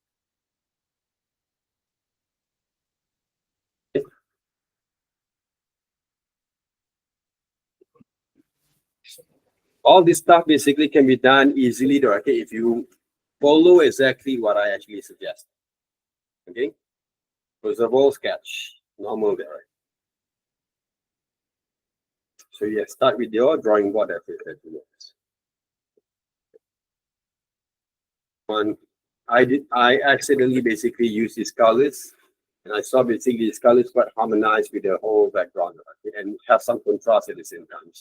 All this stuff basically can be done easily, okay, if you follow exactly what I actually suggest. Okay. First of all, sketch. Normal there, right? So you start with your drawing board every 30 minutes. I accidentally basically used these colors, and I saw basically these colors quite harmonized with the whole background, okay, and have some contrast at the same time.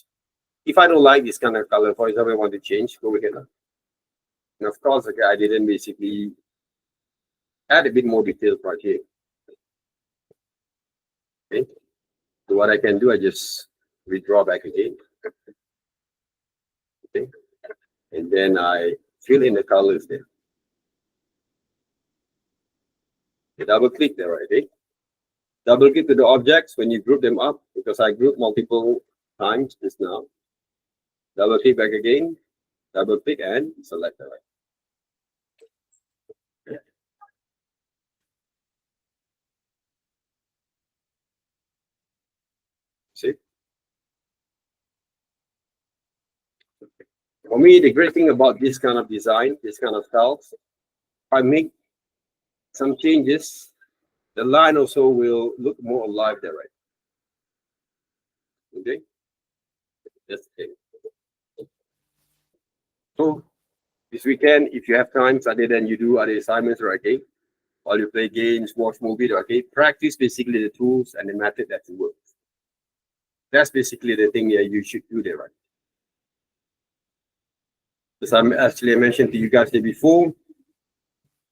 If I don't like this kind of color, for example, I want to change, go ahead. And of course, okay, I didn't basically add a bit more detail right here. Okay. So what I can do, I just withdraw back again. Okay. And then I fill in the colors there. Okay, double click there, right? Okay. Double click to the objects when you group them up, because I group multiple times just now. Double click back again, double click and select the right. Yeah. See? For me, the great thing about this kind of design, this kind of styles, if I make some changes, the line also will look more alive there, right? Okay. That's the thing. So this weekend, if you have time, other than you do other assignments, right? Okay, or you play games, watch movies, okay, practice basically the tools and the method that you work. That's basically the thing that you should do there, right? As I mentioned to you guys there before,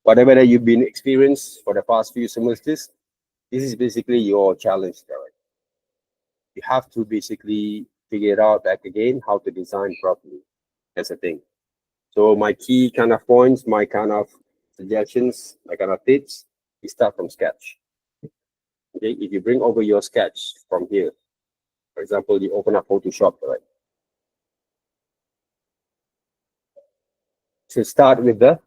whatever that you've been experienced for the past few semesters, this is basically your challenge there, right? You have to basically figure it out back again how to design properly. That's the thing. So my key kind of points, my kind of suggestions, my kind of tips, you start from sketch. Okay, if you bring over your sketch from here, for example, you open up Photoshop, right? So start with the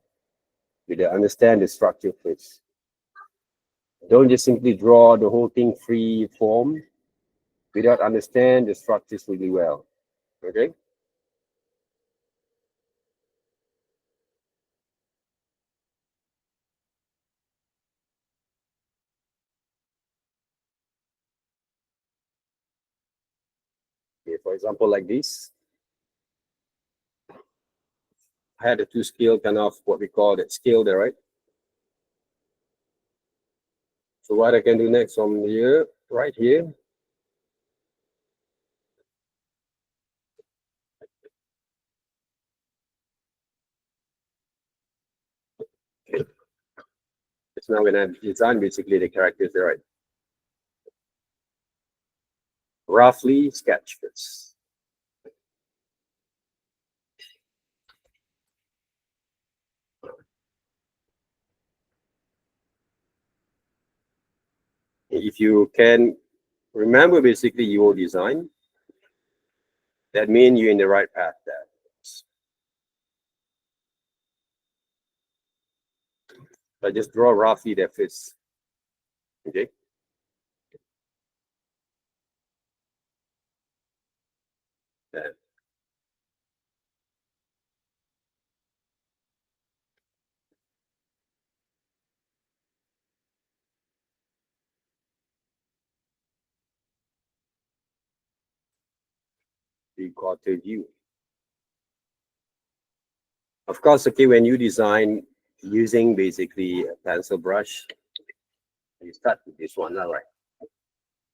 understand the structure first. Don't just simply draw the whole thing free form without understand the structures really well. Okay. Okay, for example, like this, I had a two scale kind of what we call that scale there, right? So what I can do next from here, right here, it's now when I design basically the characters there, right? Roughly sketch this. If you can remember basically your design, that means you're in the right path there. But just draw roughly that fits. Okay. Then we got to view. Of course, okay, when you design using basically a pencil brush, you start with this one, all right.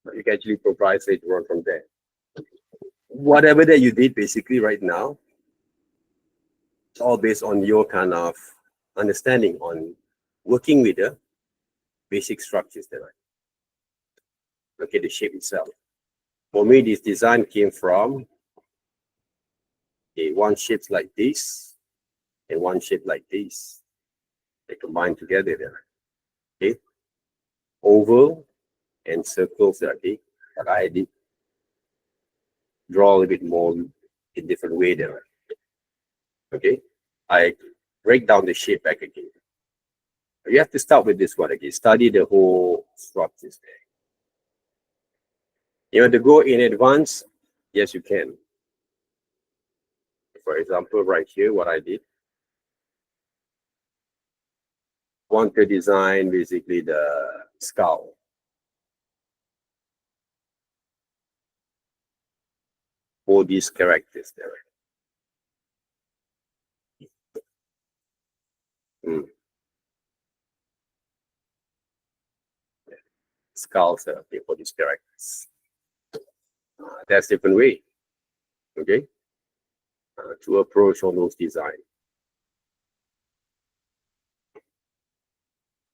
But you can actually provide later on from there. Whatever that you did basically right now, it's all based on your kind of understanding on working with basic structures there. Look at the shape itself. For me, this design came from one shape like this and one shape like this. They combine together there. Okay, oval and circles there. Okay, but I did draw a little bit more in different way there. Okay, I break down the shape back again. You have to start with this one again. Study the whole structures there. You want to go in advance? Yes, you can. For example, right here, what I did. Want to design basically the skull. For these characters there. Skulls okay, for these characters. That's different way. Okay. To approach all those design.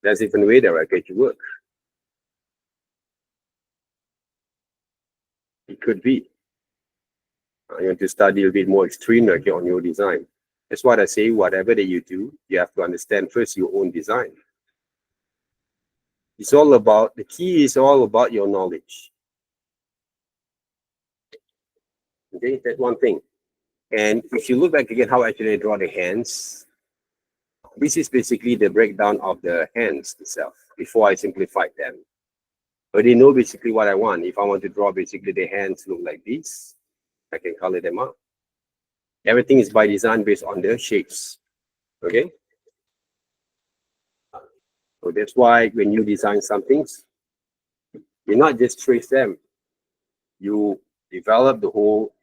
That's different way that I get to work. It could be. You want to study a bit more extreme okay, on your design. That's what I say, whatever that you do, you have to understand first your own design. It's all about, the key is all about your knowledge. Okay, that's one thing. And if you look back again, how actually I draw the hands, this is basically the breakdown of the hands itself before I simplified them. But they know basically what I want. If I want to draw basically the hands look like this, I can color them up. Everything is by design based on the shapes. Okay. So that's why when you design some things, you not just trace them, you develop the whole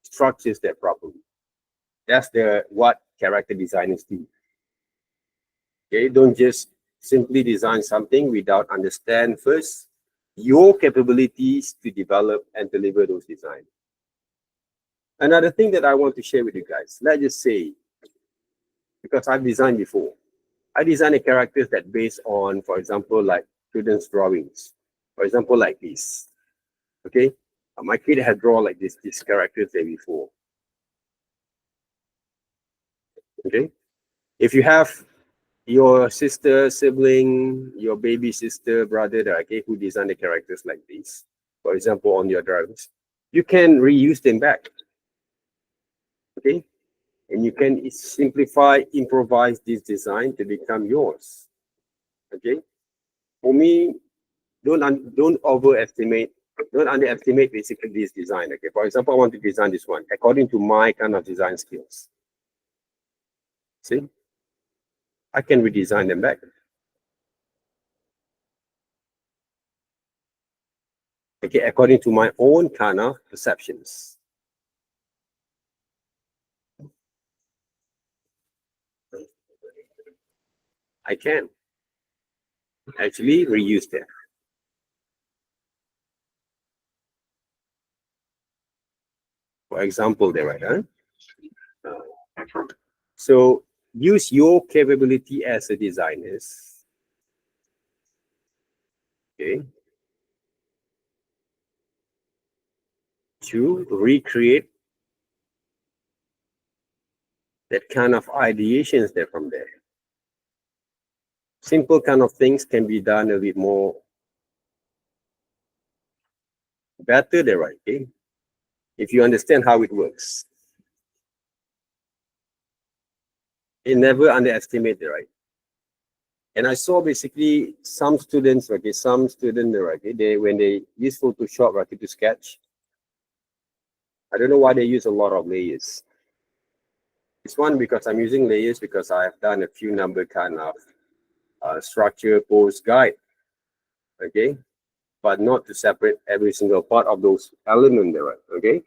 structures there properly. That's what character designers do. Okay, don't just simply design something without understand first your capabilities to develop and deliver those designs. Another thing that I want to share with you guys, let's just say, because I've designed before, I design a characters that based on, for example, like children's drawings. For example, like this. Okay, my kid had drawn like these characters there before. Okay, if you have your sister, sibling, your baby sister, brother, okay, who design the characters like this, for example, on your drawings, you can reuse them back. Okay, and you can simplify, improvise this design to become yours. Okay, for me, don't underestimate basically this design. Okay, for example, I want to design this one according to my kind of design skills. See, I can redesign them back. Okay, according to my own kind of perceptions. I can actually reuse them. For example, there, right? So use your capability as a designer. Okay. To recreate that kind of ideations there from there. Simple kind of things can be done a bit more better there, right? Okay. If you understand how it works. You never underestimate the right. And I saw basically some students, okay, okay, when they use Photoshop, okay, to sketch, I don't know why they use a lot of layers. It's one because I'm using layers because I have done a few number kind of structure pose guide, okay, but not to separate every single part of those elements there, okay.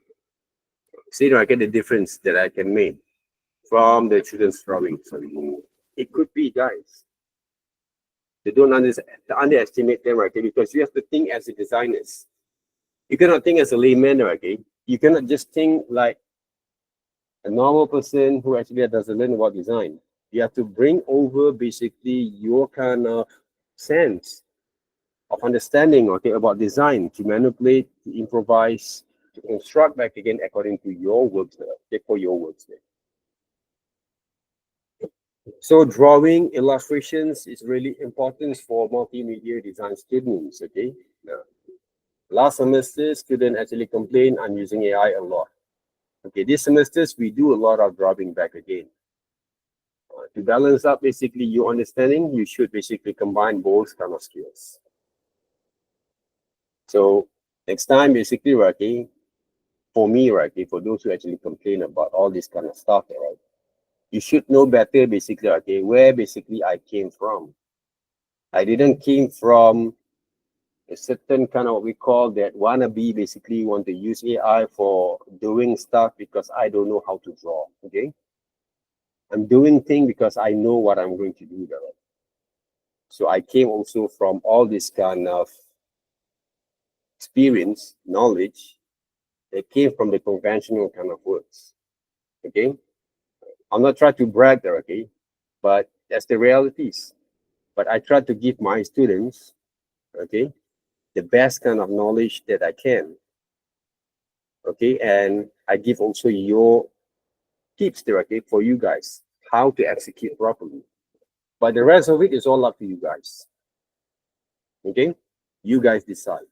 See, I get the difference that I can make from the children's drawing. So it could be, guys. They don't underestimate them, okay, because you have to think as a designers. You cannot think as a layman, okay. You cannot just think like a normal person who actually doesn't learn about design. You have to bring over basically your kind of sense of understanding, okay, about design, to manipulate, to improvise, to construct back again according to your works there, okay, for your works there. So drawing illustrations is really important for multimedia design students, okay? Now, last semester, students actually complained I'm using AI a lot. Okay, this semesters, we do a lot of drawing back again. To balance up basically your understanding, you should basically combine both kind of skills. So next time, basically, right, for me, right, for those who actually complain about all this kind of stuff, right, you should know better, basically, okay, where basically I came from. I didn't came from a certain kind of what we call that wannabe, basically want to use AI for doing stuff because I don't know how to draw, okay? I'm doing things because I know what I'm going to do there. So I came also from all this kind of experience, knowledge that came from the conventional kind of works, okay? I'm not trying to brag there, okay? But that's the realities. But I try to give my students, okay, the best kind of knowledge that I can, okay? And I give also your tips there, okay, for you guys, how to execute properly. But the rest of it is all up to you guys, okay? You guys decide.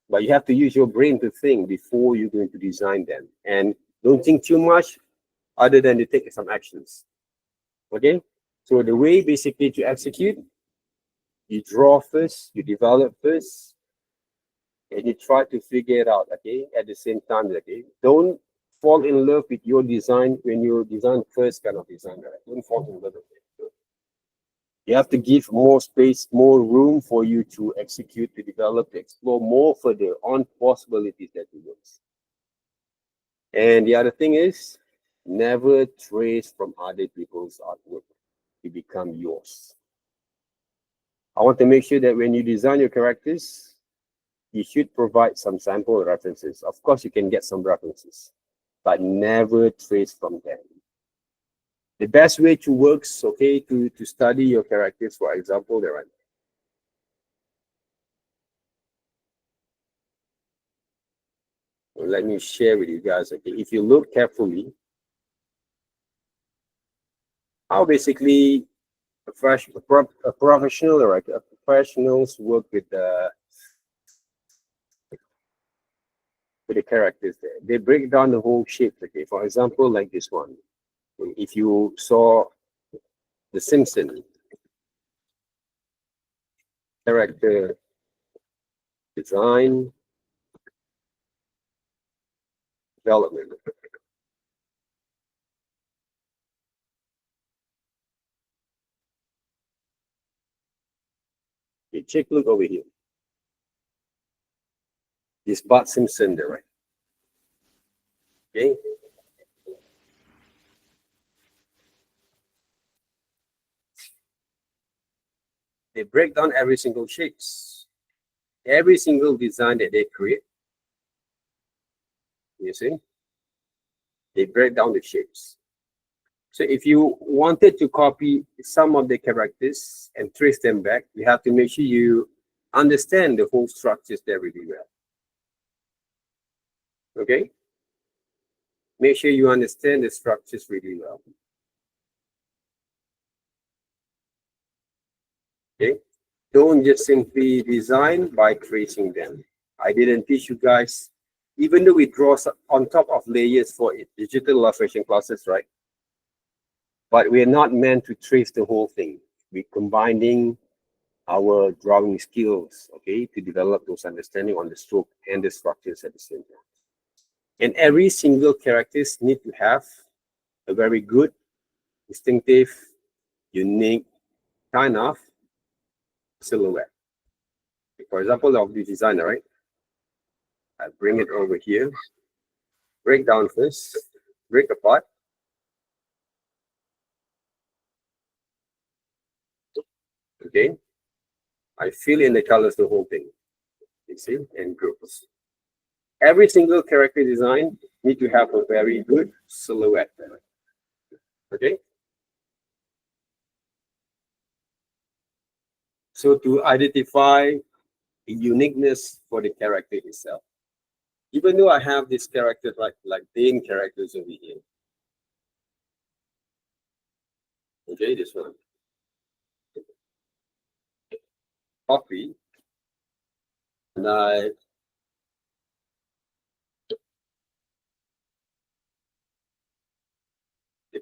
But you have to use your brain to think before you're going to design them. And don't think too much other than to take some actions, okay? So the way basically to execute, you draw first, you develop first, and you try to figure it out, okay, at the same time, okay? Don't fall in love with your design when you design first kind of design, right? Don't fall in love with it. You have to give more space, more room for you to execute, to develop, to explore more further on possibilities that you use. And the other thing is, never trace from other people's artwork. It become yours. I want to make sure that when you design your characters, you should provide some sample references. Of course, you can get some references, but never trace from them. The best way to work, okay, to study your characters, for example, there are. Let me share with you guys, okay, if you look carefully, how basically a professional, right, professionals work with the characters there. They break down the whole shape, okay? For example, like this one. If you saw The Simpsons character design, development. Okay, take a look over here. This Bart Simpson there, right? Okay. They break down every single shapes, every single design that they create. You see, they break down the shapes. So if you wanted to copy some of the characters and trace them back, you have to make sure you understand the whole structures there really well. Okay? Make sure you understand the structures really well. Okay? Don't just simply design by tracing them. I didn't teach you guys, even though we draw on top of layers for digital illustration classes, right? But we're not meant to trace the whole thing. We're combining our drawing skills, okay, to develop those understanding on the stroke and the structures at the same time. And every single characters need to have a very good, distinctive, unique kind of silhouette. For example, of the designer, right? I bring it over here, break down first, break apart. Okay, I fill in the colors, the whole thing, you see, and groups. Every single character design need to have a very good silhouette. Okay. So to identify the uniqueness for the character itself. Even though I have this character like Dane characters over here. Okay, this one. Copy. And I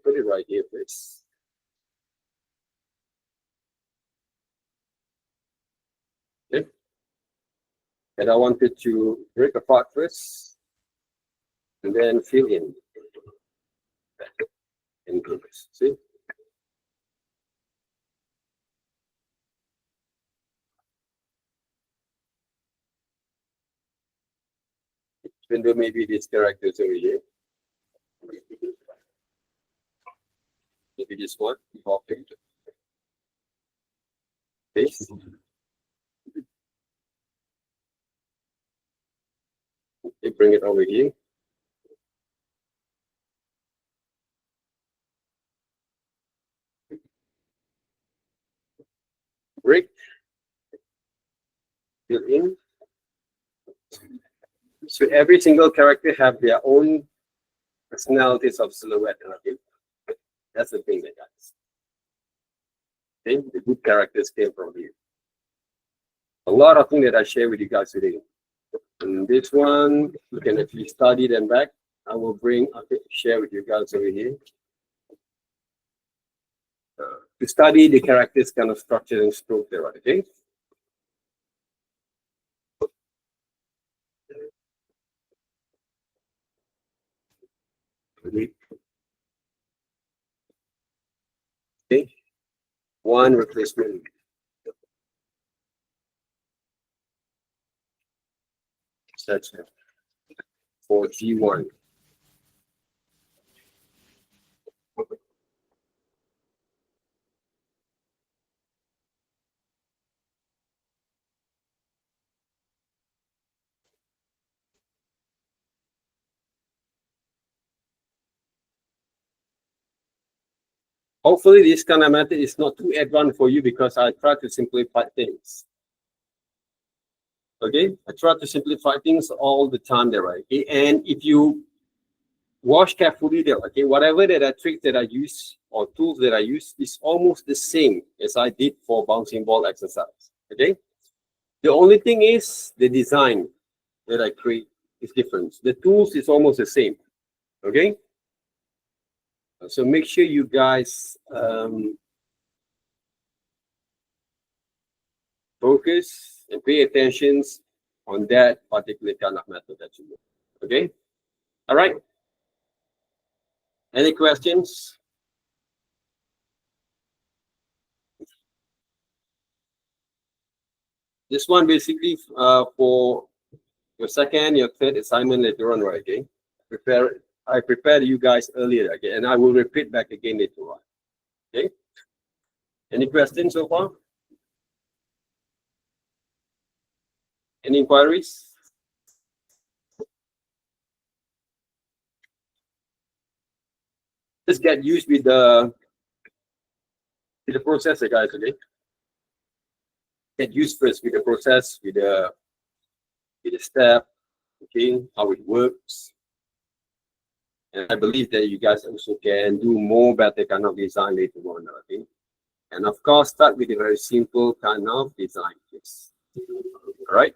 put it right here first. Okay. And I wanted to break apart first and then fill in groups. See? Even though maybe these characters over here. Maybe this one, copy. Paste. Okay, bring it over here. Break. Fill in. So every single character have their own personalities of silhouette. Okay? That's the thing, guys. Okay? The good characters came from here. A lot of things that I share with you guys today. And this one, you can actually study them back. I will share with you guys over here. To study the characters kind of structure and stroke there, okay? Okay. One replacement. That's it. For G1. Hopefully this kind of method is not too advanced for you because I try to simplify things. Okay, I try to simplify things all the time there, right? Okay? And if you watch carefully there, okay, whatever that I trick that I use or tools that I use is almost the same as I did for bouncing ball exercise. Okay, the only thing is the design that I create is different. The tools is almost the same. Okay, so make sure you guys focus and pay attention on that particular kind of method that you do. Okay, all right. Any questions? This one basically for your second, your third assignment later on, right? Okay. I prepared you guys earlier, okay, and I will repeat back again later on. Okay. Any questions so far? Any inquiries? Just get used with the processor, guys. Okay. Get used first with the process, with the step, okay, how it works. And I believe that you guys also can do more better kind of design later on, okay? And of course, start with a very simple kind of design. Yes. All right.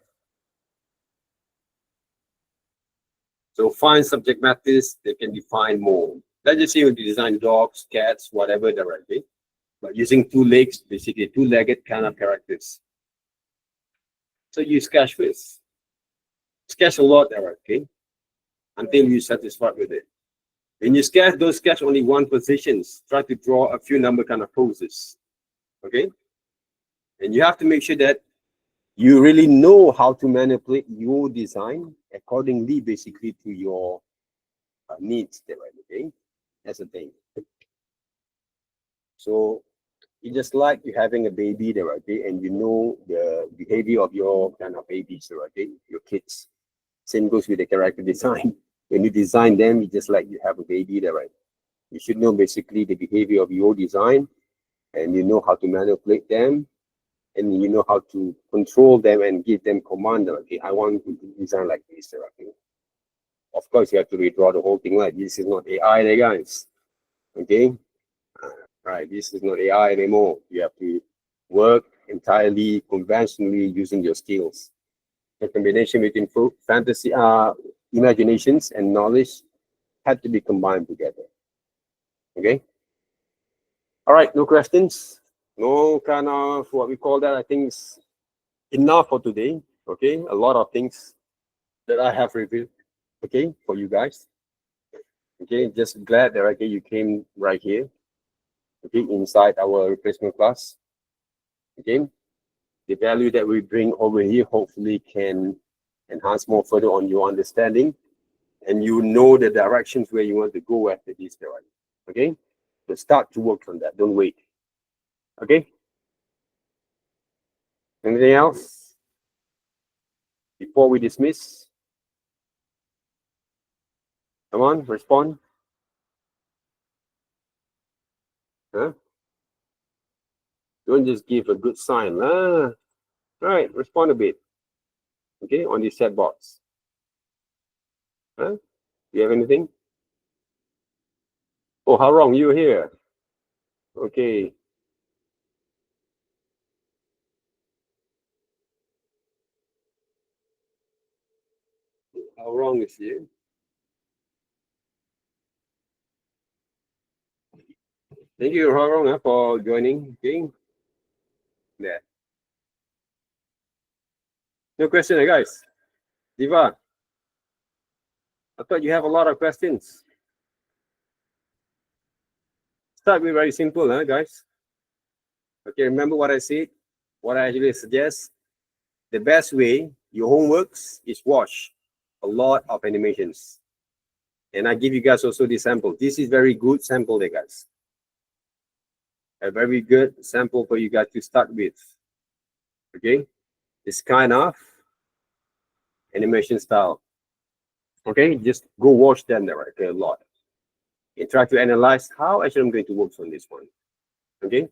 So find subject matters that can define more. Let's just say you design dogs, cats, whatever they're right, okay? But using 2 legs, basically 2-legged kind of characters. So you sketch first. Sketch a lot there, okay? Until you're satisfied with it. When you sketch, don't sketch only one positions. Try to draw a few number kind of poses. Okay? And you have to make sure that you really know how to manipulate your design accordingly, basically, to your needs there, right? Okay? That's the thing. So it's just like you having a baby there, okay? And you know the behavior of your kind of babies, okay? Your kids. Same goes with the character design. When you design them, it's just like you have a baby there, right? You should know basically the behavior of your design, and you know how to manipulate them and you know how to control them and give them command. Okay, I want to design like this. Okay. Of course, you have to redraw the whole thing. Like this is not AI, there, guys. Okay, right. This is not AI anymore. You have to work entirely conventionally using your skills. The combination between fantasy, imaginations, and knowledge had to be combined together. Okay. All right. No questions. No kind of what we call that. I think it's enough for today. Okay. A lot of things that I have reviewed. Okay, for you guys. Okay, just glad that okay you came right here. Okay, inside our replacement class. Okay, the value that we bring over here hopefully can enhance more further on your understanding, and you know the directions where you want to go after this direction. Okay, so start to work on that. Don't wait. Okay. Anything else before we dismiss? Come on, respond. Huh? Don't just give a good sign. All right, respond a bit. Okay, on the chat box. Huh? Do you have anything? Oh, how wrong you here? Okay. How wrong is you? Thank you, how wrong for joining. Okay. Yeah. No question, guys. Diva, I thought you have a lot of questions. Start with very simple, huh, guys? Okay, remember what I said? What I actually suggest? The best way, your homeworks, is watch a lot of animations. And I give you guys also the sample. This is very good sample there, guys. A very good sample for you guys to start with. Okay? This kind of animation style. Okay, just go watch them there, okay, a lot. And try to analyze how actually I'm going to work on this one. Okay,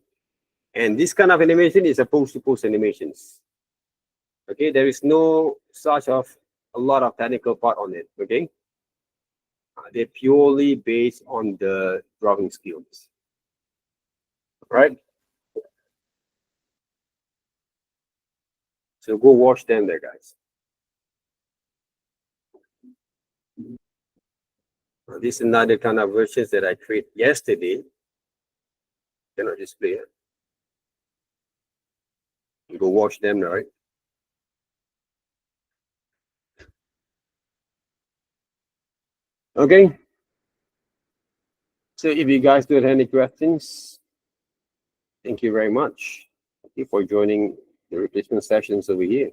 and this kind of animation is a post-to-post animations. Okay, there is no such of a lot of technical part on it. Okay, they're purely based on the drawing skills. Right. So go watch them there, guys. This is another kind of versions that I created yesterday. Cannot display it. You go watch them, right? Okay. So if you guys don't have any questions, thank you very much for joining the replacement sessions over here.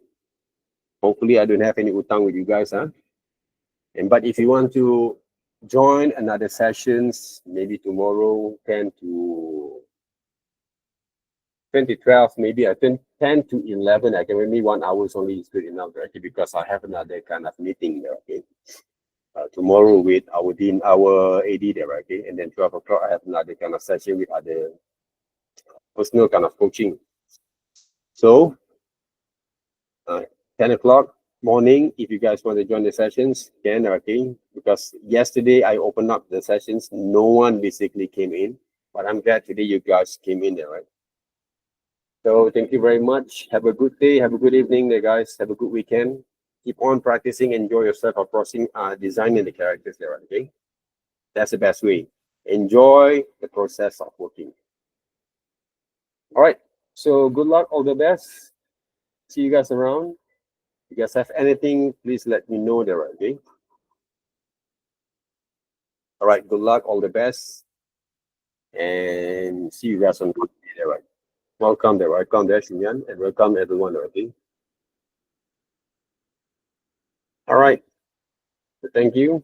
Hopefully, I don't have any utang with you guys, huh? And but if you want to join another sessions, maybe tomorrow, 10 to 12, maybe I think 10 to 11. I can maybe 1 hour only is good enough, right? Because I have another kind of meeting there, okay? Tomorrow with our AD there, okay? And then 12 o'clock, I have another kind of session with other personal kind of coaching. So 10 o'clock morning, if you guys want to join the sessions, can, okay? Because yesterday I opened up the sessions, no one basically came in, but I'm glad today you guys came in there, right? So thank you very much. Have a good day. Have a good evening there, guys. Have a good weekend. Keep on practicing. Enjoy yourself of designing the characters there, okay? That's the best way. Enjoy the process of working. All right. So good luck. All the best. See you guys around. If you guys have anything, please let me know there, okay? All right. Good luck. All the best. And see you guys on good day there, right? Welcome there. Welcome there, Xinyan, and welcome everyone, okay? All right. So thank you.